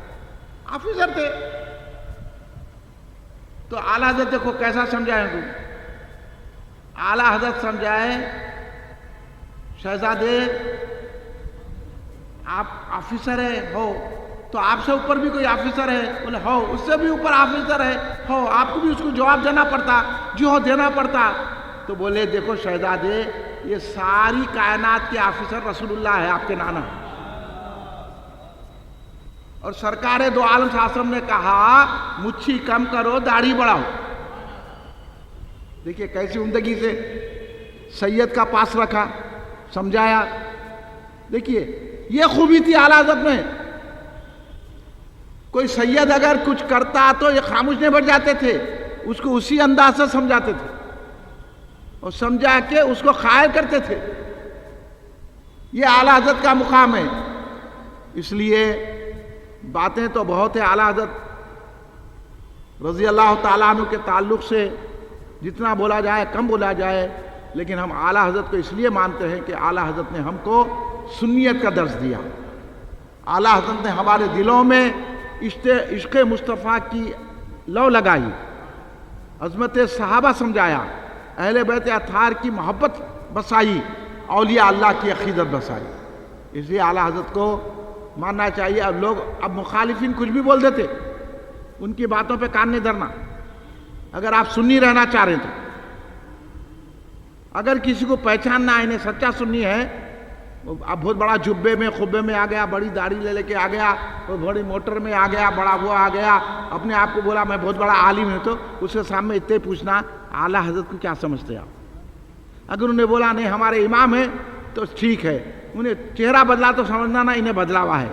آفیسر تھے. تو اعلیٰ حضرت دیکھو کیسا سمجھائے. اعلیٰ حضرت سمجھائے شہزادے آپ آفیسر ہے ہو تو آپ سے اوپر بھی کوئی آفیسر ہے؟ بولے ہو. اس سے بھی اوپر آفیسر ہے ہو. آپ کو بھی اس کو جواب دینا پڑتا، جی ہو دینا پڑتا. تو بولے دیکھو شہزادے یہ ساری کائنات کے آفیسر رسول اللہ ہے آپ کے نانا. اور سرکار دو عالم صلی اللہ علیہ وسلم نے کہا مچھی کم کرو داڑھی بڑھاؤ. دیکھیے کیسی عمدگی سے سید کا پاس رکھا، سمجھایا. دیکھیے یہ خوبی تھی اعلیٰ حضرت میں. کوئی سید اگر کچھ کرتا تو یہ خاموش نہیں بیٹھ جاتے تھے، اس کو اسی انداز سے سمجھاتے تھے اور سمجھا کے اس کو قائل کرتے تھے. یہ اعلیٰ حضرت کا مقام ہے. اس لیے باتیں تو بہت ہے اعلیٰ حضرت رضی اللہ تعالیٰ عنہ کے تعلق سے جتنا بولا جائے کم بولا جائے. لیکن ہم اعلیٰ حضرت کو اس لیے مانتے ہیں کہ اعلیٰ حضرت نے ہم کو سنیت کا درس دیا. اعلیٰ حضرت نے ہمارے دلوں میں عشق مصطفیٰ کی لو لگائی، عظمت صحابہ سمجھایا، اہل بیت اطہار کی محبت بسائی، اولیاء اللہ کی عقیدت بسائی. اس لیے اعلیٰ حضرت کو ماننا چاہیے. اب مخالفین کچھ بھی بول دیتے، ان کی باتوں پہ کان نہیں دھرنا. اگر آپ سنی رہنا چاہ رہے ہیں تو اگر کسی کو پہچاننا ہے انہیں سچا سنی ہے، اب بہت بڑا جبے میں خبے میں آ گیا، بڑی داڑھی لے کے آ گیا، بڑی موٹر میں آ گیا، بڑا وہ آ گیا، اپنے آپ کو بولا میں بہت بڑا عالم ہوں، تو اس کے سامنے اتنے پوچھنا اعلیٰ حضرت کو کیا سمجھتے آپ. اگر انہیں بولا نہیں ہمارے امام ہیں تو ٹھیک ہے، انہیں چہرہ بدلا تو سمجھنا نا انہیں بدلا ہوا ہے،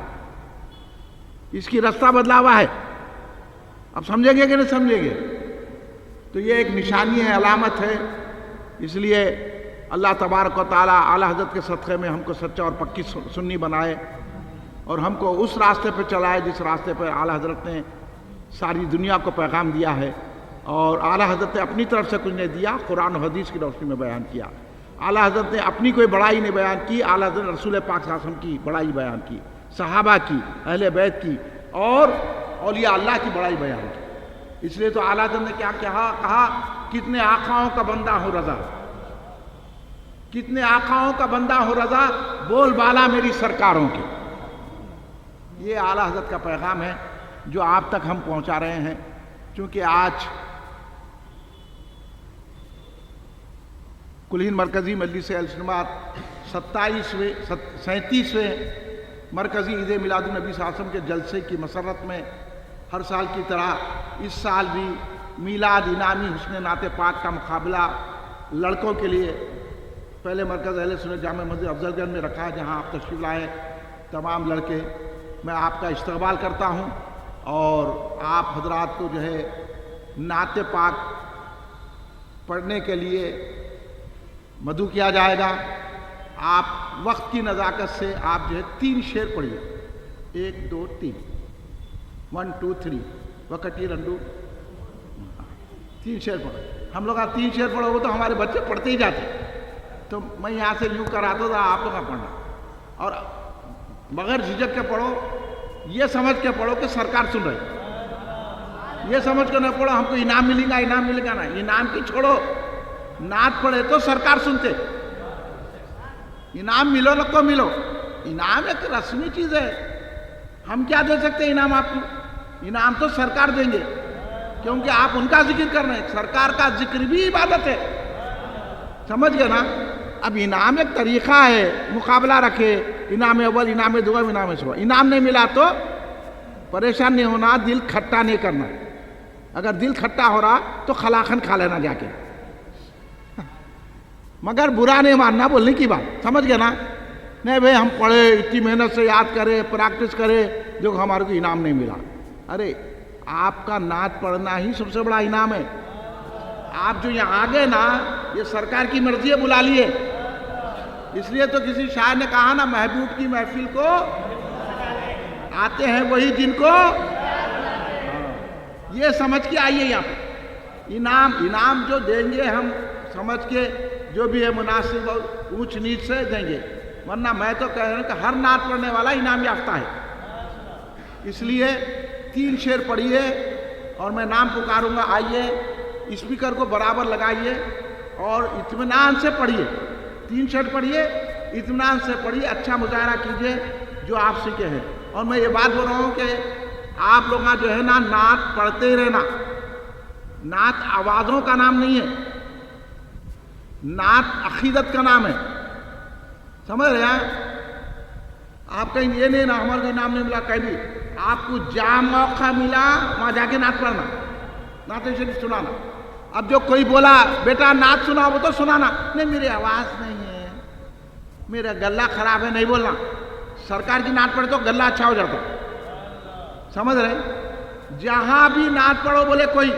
اس کی رستہ بدلا ہوا ہے. اب سمجھیں گے کہ نہیں سمجھیں گے؟ تو یہ ایک نشانی ہے، علامت ہے. اس لیے اللہ تبارک و تعالیٰ اعلیٰ حضرت کے صدقے میں ہم کو سچا اور پکی سنی بنائے اور ہم کو اس راستے پہ چلائے جس راستے پہ اعلیٰ حضرت نے ساری دنیا کو پیغام دیا ہے، اور اعلیٰ حضرت نے اپنی طرف سے کچھ نہیں دیا، قرآن و حدیث کی روشنی میں بیان کیا۔ اعلیٰ حضرت نے اپنی کوئی بڑائی نہیں بیان کی، اعلیٰ حضرت رسول پاک صلی اللہ علیہ وسلم کی بڑائی بیان کی، صحابہ کی، اہل بیت کی اور اولیاء اللہ کی بڑائی بیان کی۔ اس لیے تو اعلیٰ حضرت نے کیا کہا، کتنے آقاؤں کا بندہ ہوں رضا، کتنے آقاؤں کا بندہ ہوں رضا، بول بالا میری سرکاروں کی۔ یہ اعلیٰ حضرت کا پیغام ہے جو آپ تک ہم پہنچا رہے ہیں، چونکہ آج کل ہند مرکزی مجلس اہل سنت 37ویں مرکزی عید میلاد النبی صلی اللہ علیہ وسلم کے جلسے کی مسرت میں ہر سال کی طرح اس سال بھی میلاد انعامی حسن نعت پاک کا مقابلہ لڑکوں کے لیے پہلے مرکز اہل سنت جامع مسجد افضل گنج میں رکھا، جہاں آپ تشریف لائے تمام لڑکے۔ میں آپ کا استقبال کرتا ہوں اور آپ حضرات کو جو ہے نعت پاک پڑھنے کے لیے مدعو کیا جائے گا۔ آپ وقت کی نزاکت سے آپ جو ہے 3 شعر پڑھیے، 1 2 3 1 2 3 وکٹی رنڈو 3 شعر پڑھو۔ ہم لوگ آپ 3 شعر پڑھو گے تو ہمارے بچے پڑھتے ہی جاتے، تو میں یہاں سے یوں کراتا تھا، آپ لوگ کا پڑھنا، اور بغیر جھجک کے پڑھو، یہ سمجھ کے پڑھو کہ سرکار سن رہی، یہ سمجھ کے نہ پڑھو ہم کو انعام ملے گا، انعام ملے گا، نا انعام کی چھوڑو، نعت پڑھے تو سرکار سنتے، انعام ملو نہ کو ملو، انعام ایک رسمی چیز ہے، ہم کیا دے سکتے ہیں انعام آپ کو؟ انعام تو سرکار دیں گے، کیونکہ آپ ان کا ذکر کر رہے ہیں، سرکار کا ذکر بھی عبادت ہے، سمجھ گئے نا؟ اب انعام ایک طریقہ ہے، مقابلہ رکھے، انعام اول، انعام دوم، انعام ثالث، انعام نہیں ملا تو پریشان نہیں ہونا، دل کھٹا نہیں کرنا، اگر دل کھٹا ہو رہا تو خلاخن کھا لینا جا کے، مگر برا نہیں ماننا بولنے کی بات، سمجھ گئے نا؟ نہیں بھئی ہم پڑھے، اتنی محنت سے یاد کرے، پریکٹس کرے، جو ہمارے کو انعام نہیں ملا۔ ارے آپ کا نعت پڑھنا ہی سب سے بڑا انعام ہے۔ آپ جو یہاں آگے نا، یہ سرکار کی مرضی ہے، بلا لیے، اس لیے تو کسی شاعر نے کہا نا، محبوب کی محفل کو آتے ہیں وہی جن کو، یہ سمجھ کے آئیے یہاں پہ، انعام جو دیں گے ہم سمجھ کے، جو بھی ہے مناسب اور اونچ نیچ سے دیں گے، ورنہ میں تو کہہ رہا ہوں کہ ہر نعت پڑھنے والا انعام یافتہ ہے۔ اس لیے 3 شعر پڑھیے اور میں نام پکاروں گا، آئیے، اسپیکر کو برابر لگائیے اور اطمینان سے پڑھیے، 3 شعر پڑھیے، اطمینان سے پڑھیے، اچھا مظاہرہ کیجیے جو آپ سیکھے ہیں۔ اور میں یہ بات بول رہا ہوں کہ آپ لوگ جو ہے نا، نعت پڑھتے ہی رہنا، نعت آوازوں کا نام نہیں ہے، نعت عقیدت کا نام ہے، سمجھ رہے ہیں؟ آپ کہیں یہ نہیں نا ہمارے کو نام نہیں ملا، کہیں بھی آپ کو جہاں موقع ملا وہاں جا کے نعت پڑھنا، نعت شریف سنانا۔ اب جو کوئی بولا بیٹا نعت سنا، وہ تو سنانا نہیں، میری آواز نہیں ہے، میرا گلہ خراب ہے، نہیں بولنا۔ سرکار کی نعت پڑھے تو گلہ اچھا ہو جاتا، سمجھ رہے؟ جہاں بھی نعت پڑھو، بولے کوئی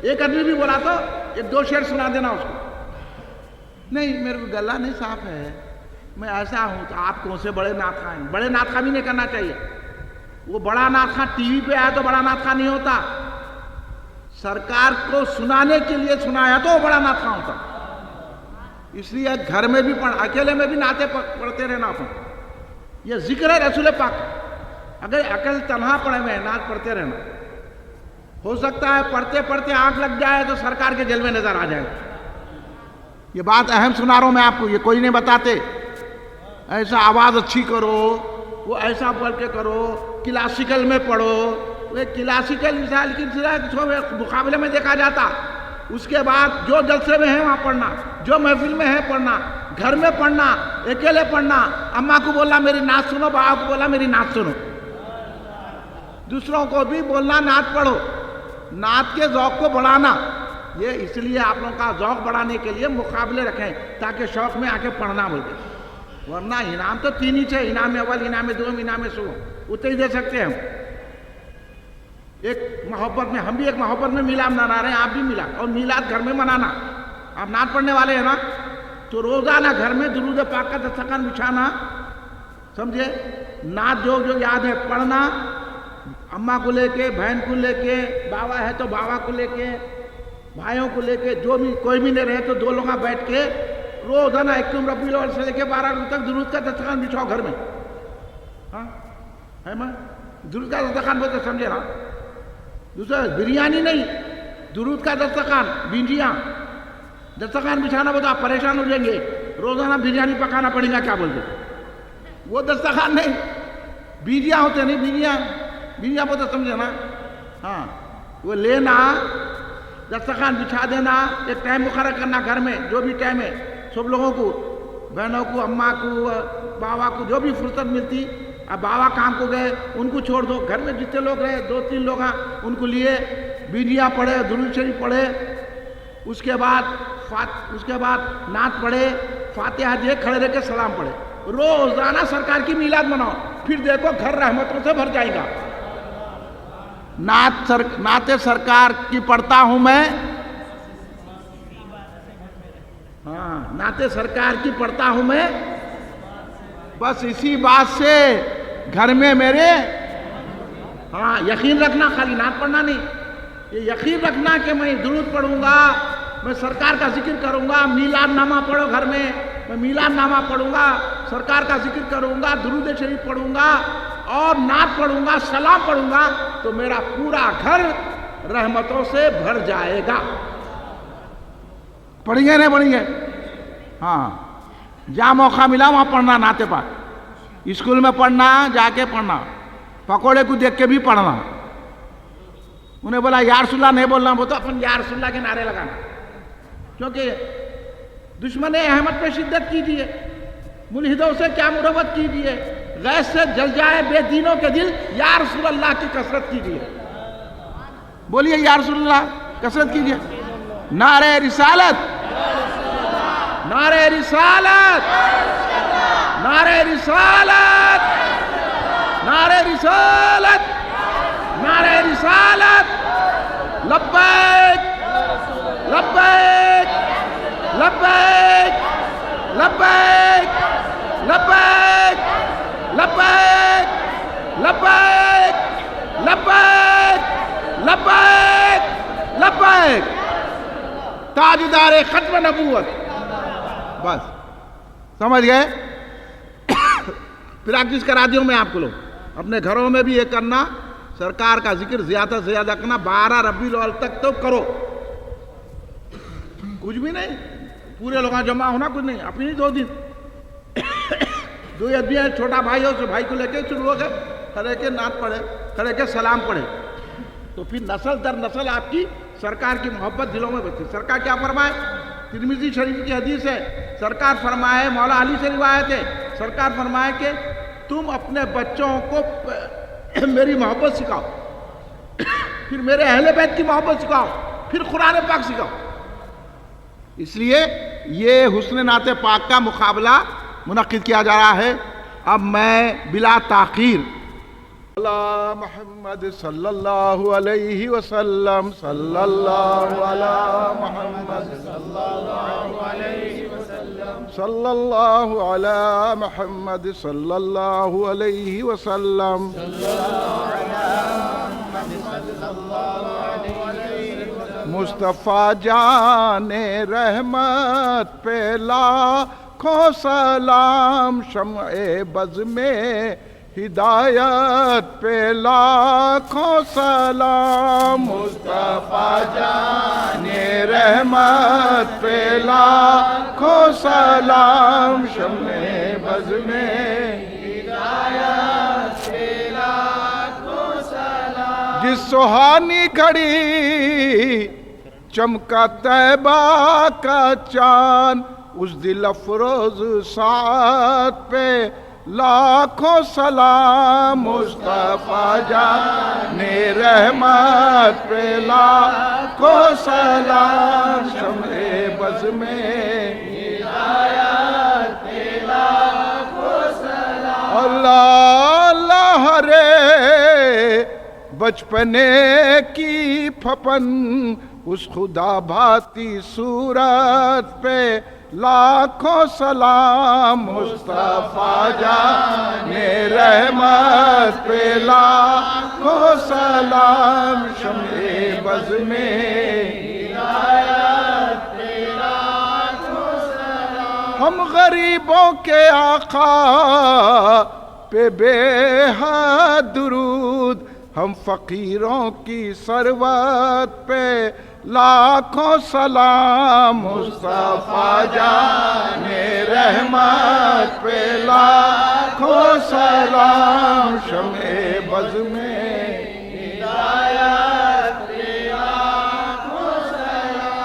ایک آدمی بھی بولا تو 1 2 شعر سنا دینا اس کو، نہیں میرے کو گلہ نہیں صاف ہے، میں ایسا ہوں، تو آپ کون سے بڑے نعت خواہ ہیں؟ بڑے نعت خواہ بھی نہیں کرنا چاہیے، وہ بڑا نعت خواہ ٹی وی پہ آیا تو بڑا نعت خواہ نہیں ہوتا، سرکار کو سنانے کے لیے سنایا تو وہ بڑا نعت خواہ ہوتا۔ اس لیے گھر میں بھی اکیلے میں بھی نعتیں پڑھتے رہنا، یہ ذکر ہے رسول پاک، اگر اکیلے تنہا پڑھے ہوئے نعت پڑھتے رہنا، ہو سکتا ہے پڑھتے پڑھتے آنکھ لگ جائے تو سرکار کے جلوے نظر آ جائے۔ یہ بات اہم سنا رہا ہوں میں آپ کو، یہ کوئی نہیں بتاتے ایسا آواز اچھی کرو، وہ ایسا پڑھ کے کرو، کلاسیکل میں پڑھو، وہ کلاسیکل مثال کی مقابلے میں دیکھا جاتا، اس کے بعد جو جلسے میں ہے وہاں پڑھنا، جو محفل میں ہے پڑھنا، گھر میں پڑھنا، اکیلے پڑھنا، اماں کو بولنا میری نعت سنو، بابا کو بولنا میری نعت سنو، دوسروں کو بھی بولنا نعت پڑھو، نعت کے ذوق کو بڑھانا۔ یہ اس لیے آپ لوگوں کا ذوق بڑھانے کے لیے مقابلے رکھیں تاکہ شوق میں آ کے پڑھنا بولتے، ورنہ انعام تو 3 ہی ہے، انعام اول، انعام دوم، انعام ثالث، اتنے ہی دے سکتے ہیں ہم۔ ایک محبت میں، ہم بھی ایک محبت میں میلاد منا رہے ہیں، آپ بھی میلاد، اور میلاد گھر میں منانا۔ آپ نعت پڑھنے والے ہیں نا، تو روزانہ گھر میں درود پاک کا دسترخوان بچھانا، سمجھے، نعت جو یاد ہے پڑھنا، اماں کو لے کے، بہن کو لے کے، باوا ہے تو باوا کو لے کے، بھائیوں کو لے کے، جو بھی کوئی بھی نہیں رہے تو دو لوگ بیٹھ کے روزانہ 21 ربیع الاول سے لے کے 12 روز تک درود کا دسترخوان بچھاؤ گھر میں. ہاں ہے میں درود کا دسترخوان بولتے سمجھے نا، دوسرا بریانی نہیں، درود کا دسترخوان، بینجیاں دسترخوان بچھانا بولتے آپ پریشان ہو جائیں گے، روزانہ بریانی پکانا پڑے گا کیا بولتے، وہ دسترخوان نہیں، بیجیاں ہوتے نہیں، بیجیاں بولتے سمجھے نا. ہاں وہ لینا، دسترخوان بچھا دینا، ایک ٹائم مقرر کرنا گھر میں، جو بھی ٹائم ہے سب لوگوں کو، بہنوں کو، اماں کو، باوا کو، جو بھی فرصت ملتی. اب باوا کام کو گئے ان کو چھوڑ دو، گھر میں جتنے لوگ رہے 2-3 لوگ ہیں ان کو لیے بیجیاں پڑھے، درود شریف پڑھے، اس کے بعد نعت پڑھے، فاتحہ دے، کھڑے رہ کے سلام پڑھے. روزانہ سرکار کی میلاد مناؤ، پھر دیکھو گھر رحمتوں سے بھر جائے گا. نعت سرکار کی پڑھتا ہوں میں، ہاں نعت سرکار کی پڑھتا ہوں میں، بس اسی بات سے گھر میں میرے، ہاں یقین رکھنا، خالی نعت پڑھنا نہیں، یہ یقین رکھنا کہ میں درود پڑھوں گا، میں سرکار کا ذکر کروں گا. میلاد نامہ پڑھو گھر میں میلاد نامہ پڑھوں گا، سرکار کا ذکر کروں گا، درود شریف پڑھوں گا اور نعت پڑھوں گا، سلام پڑھوں گا، تو میرا پورا گھر رحمتوں سے بھر جائے گا. پڑھیں گے نہیں پڑھیں گے؟ ہاں جہاں موقع ملا وہاں پڑھنا نعت پاک، اسکول میں پڑھنا، جا کے پڑھنا، پکوڑے کو دیکھ کے بھی پڑھنا. انہیں بولا یا رسول اللہ نہیں بولنا، وہ تو اپن یا رسول اللہ کے نعرے لگانا، کیونکہ دشمن احمد پہ شدت کیجیے، ملحدوں سے کیا مروت کیجیے، غیظ سے جل جائے بے دینوں کے دل، یا رسول اللہ کی کثرت کیجیے. بولیے یا رسول اللہ، کثرت کیجیے. نعرہ رسالت، نعرہ رسالت، نعرہ رسالت، نعرہ رسالت، نعرہ رسالت، لبیک لبیک لبیک لبیک لبیک لبیک لبیک لبیک لبیک لبیک. تاجدار ختم نبوت. بس سمجھ گئے؟ پریکٹس کرا دیوں میں آپ کو لوگ اپنے گھروں میں بھی یہ کرنا، سرکار کا ذکر زیادہ سے زیادہ کرنا. 12 ربیع الاول تک تو کرو، کچھ بھی نہیں، پورے لوگاں جمع ہونا کچھ نہیں، اپنی 2 دن 2 ادبی ہیں، چھوٹا بھائی ہو تو بھائی کو لے کے شروع ہو گئے، کھڑے کے نعت پڑھے، کھڑے کے سلام پڑھے، تو پھر نسل در نسل آپ کی سرکار کی محبت دلوں میں بچتی. سرکار کیا فرمائے؟ ترمذی شریف کی حدیث ہے، سرکار فرمائے، مولا علی سے روایت ہے، سرکار فرمائے کہ تم اپنے بچوں کو میری محبت سکھاؤ، پھر میرے اہل بیت کی محبت سکھاؤ، پھر قرآن پاک سکھاؤ. اس لیے یہ حسن نعت پاک کا مقابلہ منعقد کیا جا رہا ہے. اب میں بلا تاخیر محمد صلی اللہ علیہ وسلم، صلی اللہ علی محمد صلی اللہ علیہ وسلم، صلی اللہ علی محمد صلی اللہ علیہ وسلم، صلی اللہ علی محمد صلی اللہ علیہ وسلم. مصطفیٰ جان رحمت پہ لاکھوں سلام، شمع بز میں ہدایت پہ لاکھوں سلام. مصطفیٰ جان رحمت پہ لاکھوں سلام، شمع بز میں ہدایت پہ لاکھوں سلام. جس سہانی گھڑی چمکا طیبہ کا چاند، اس دل افروز ساعت پہ لاکھوں سلام. مصطفیٰ جان رحمت پہ لاکھوں سلام، شمع بز میں ہدایت پہ لاکھوں سلام. اللہ اللہ رے بچپنے کی پھپن، اس خدا بھاتی صورت پہ لاکھوں سلام مصطفیٰ جان رحمت پہ لاکھوں سلام شمع بز میں ہم غریبوں کے آقا پہ بے حد درود ہم فقیروں کی ثروت پہ لاکھوں سلام مصطفیٰ جان رحمت پہ لاکھوں سلام شمع بز میں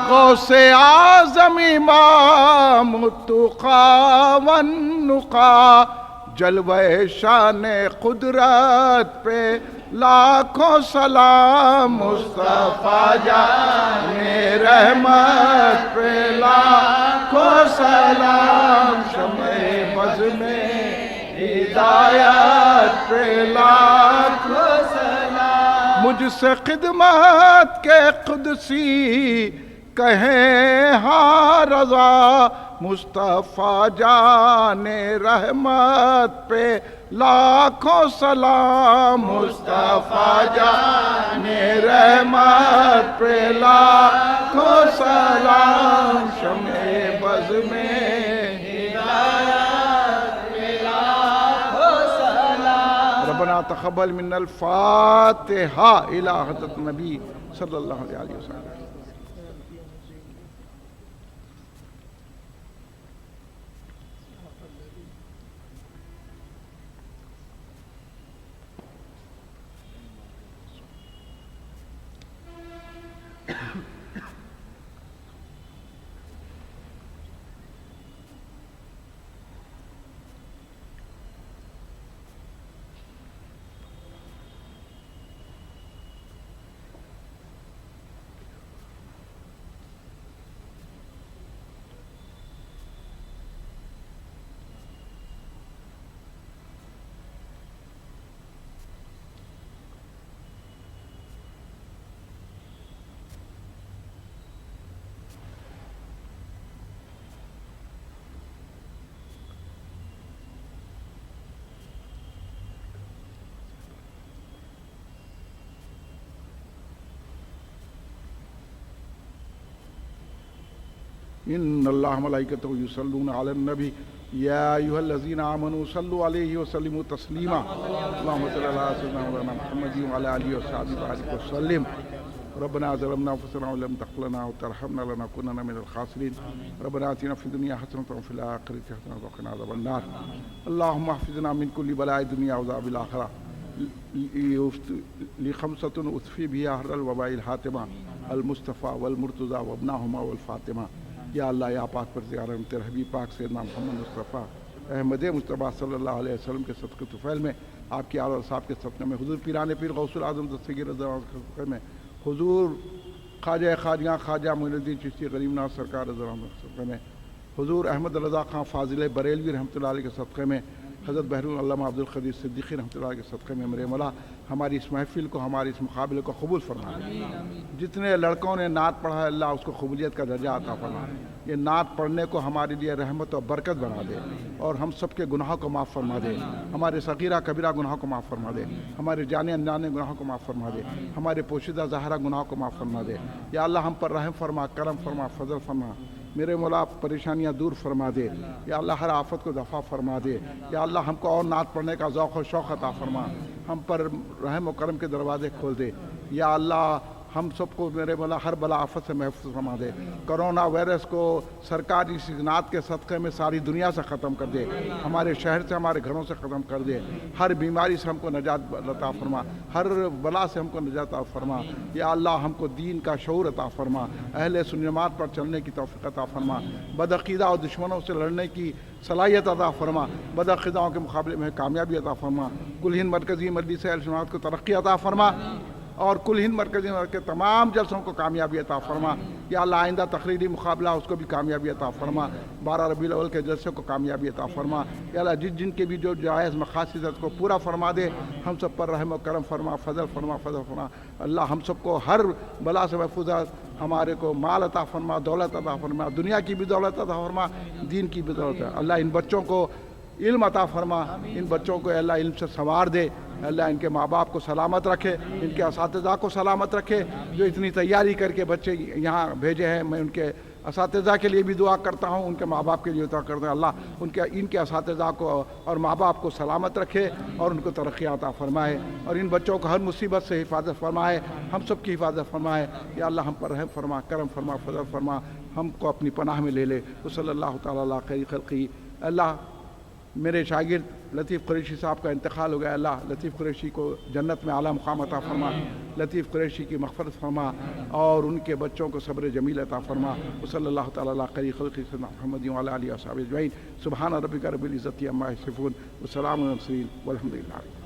غوث اعظم امام التقیٰ والنقیٰ جلوہ شان قدرت پہ لاکھوں سلام مصطفیٰ جان رحمت پہ لاکھوں سلام شمع بز میں ہدایت پہ لاکھوں سلام مجھ سے خدمت کے قدسی کہیں ہاں رضا مصطفیٰ جان رحمت پہ لاکھوں سلام مصطفیٰ جان رحمت پہ لاکھوں سلام شمع بز میں ہدایت پہ لاکھوں سلام ربنا تقبل منا الفاتحہ الی حضرت نبی صلی اللہ علیہ وسلم. ان اللہ ملائکتہ یصلون علی النبی یا ایھا الذین آمنوا صلوا علیہ وسلموا تسلیما اللہم صل علی سیدنا مولانا محمد وعلی آلہ وصحبہ وبارک وسلم. ربنا ظلمنا انفسنا وان لم تغفر لنا وترحمنا لنکونن من الخاسرین. ربنا آتنا فی الدنیا حسنۃ وفی الآخرۃ حسنۃ وقنا عذاب النار. اللہم احفظنا من کل بلاء الدنیا وعذاب الآخرہ. لخمسۃ اطفی بها حر الوباء الحاتمہ المصطفیٰ والمرتضیٰ وابناہما والفاطمہ. یا اللہ یا پاک پروردگار ہم تیرے حبیب پاک سیدنا محمد مصطفیٰ احمد مصطفیٰ صلی اللہ علیہ وسلم کے صدقہ طفیل میں آپ کی آل اور صاحب کے صدقے میں حضور پیران پیر غوث العظم دستگیر رضی اللہ عنہ کے صدقے میں حضور خواجہ خواجہ خواجہ معین الدین چشتی غریب نواز سرکار رضی اللہ عنہ کے صدقے میں حضور احمد رضا خان فاضل بریلوی رحمۃ اللہ علیہ کے صدقے میں حضرت بحر علامہ عبد القدیر صدیقی رحمۃ اللہ علیہ کے صدقے میں میرے مولا ہماری اس محفل کو ہماری اس مقابلے کو قبول فرما. جتنے لڑکوں نے نعت پڑھا ہے اللہ اس کو قبولیت کا درجہ عطا فرما. یہ نعت پڑھنے کو ہمارے لیے رحمت اور برکت بنا دے اور ہم سب کے گناہوں کو معاف فرما دے. ہمارے صغیرہ کبیرہ گناہوں کو معاف فرما دے. ہمارے جانے انجانے گناہوں کو معاف فرما دے. ہمارے پوشیدہ ظاہرہ گناہوں کو معاف فرما دے. یا اللہ ہم پر رحم فرما، کرم فرما، فضل فرما. میرے مولا پریشانیاں دور فرما دے. یا اللہ ہر آفت کو دفع فرما دے. یا اللہ ہم کو اور نعت پڑھنے کا ذوق و شوق عطا فرما. ہم پر رحم و کرم کے دروازے کھول دے. یا اللہ ہم سب کو میرے مولا ہر بلا آفت سے محفوظ فرما دے. کرونا وائرس کو سرکاری نعت کے صدقے میں ساری دنیا سے ختم کر دے. ہمارے شہر سے، ہمارے گھروں سے ختم کر دے. ہر بیماری سے ہم کو نجات عطا فرما. ہر بلا سے ہم کو نجات عطا فرما. یا اللہ ہم کو دین کا شعور عطا فرما. اہل سنت پر چلنے کی توفیق عطا فرما. بدعقیدہ اور دشمنوں سے لڑنے کی صلاحیت عطا فرما. بدعقیدہوں کے مقابلے میں کامیابی عطا فرما. کل ہند مرکزی مجلس اہل سنت کو ترقی عطا فرما اور کل ہند مرکزی کے تمام جلسوں کو کامیابی عطا فرما. یا اللہ آئندہ تقریری مقابلہ اس کو بھی کامیابی عطا فرما، 12 ربیع الاول کے جلسے کو کامیابی عطا فرما، یا اللہ جن کے بھی جو جائز مقاصد ہے اس کو پورا فرما دے، ہم سب پر رحم و کرم فرما، فضل فرما اللہ، ہم سب کو ہر بلا سے محفوظ، ہمارے کو مال عطا فرما، دولت عطا فرما، دنیا کی بھی دولت عطا فرما، دین کی بھی دولت، اللہ ان بچوں کو علم عطا فرما، ان بچوں کو اللہ علم سے سنوار دے، اللہ ان کے ماں باپ کو سلامت رکھے، ان کے اساتذہ کو سلامت رکھے، جو اتنی تیاری کر کے بچے یہاں بھیجے ہیں، میں ان کے اساتذہ کے لیے بھی دعا کرتا ہوں، ان کے ماں باپ کے لیے دعا کرتا ہوں، اللہ ان کے اساتذہ کو اور ماں باپ کو سلامت رکھے اور ان کو ترقی عطا فرمائے، اور ان بچوں کو ہر مصیبت سے حفاظت فرمائے، ہم سب کی حفاظت فرمائے، یا اللہ ہم پر رحم فرما، کرم فرما، فضل فرما، ہم کو اپنی پناہ میں لے لے، صلی اللہ تعالیٰ علیہ خیر خلقی۔ اللہ میرے شاگرد لطیف قریشی صاحب کا انتقال ہو گیا، اللہ لطیف قریشی کو جنت میں اعلیٰ مقام عطا فرما، لطیف قریشی کی مغفرت فرما، اور ان کے بچوں کو صبر جمیل عطا فرما، صلی اللہ تعالیٰ علیہ خیر خلقی سیدنا محمد وعلی آلہ وصحبہ اجمعین، سبحان ربک رب العزۃ عما یصفون، وسلام علی المرسلین والحمد للہ۔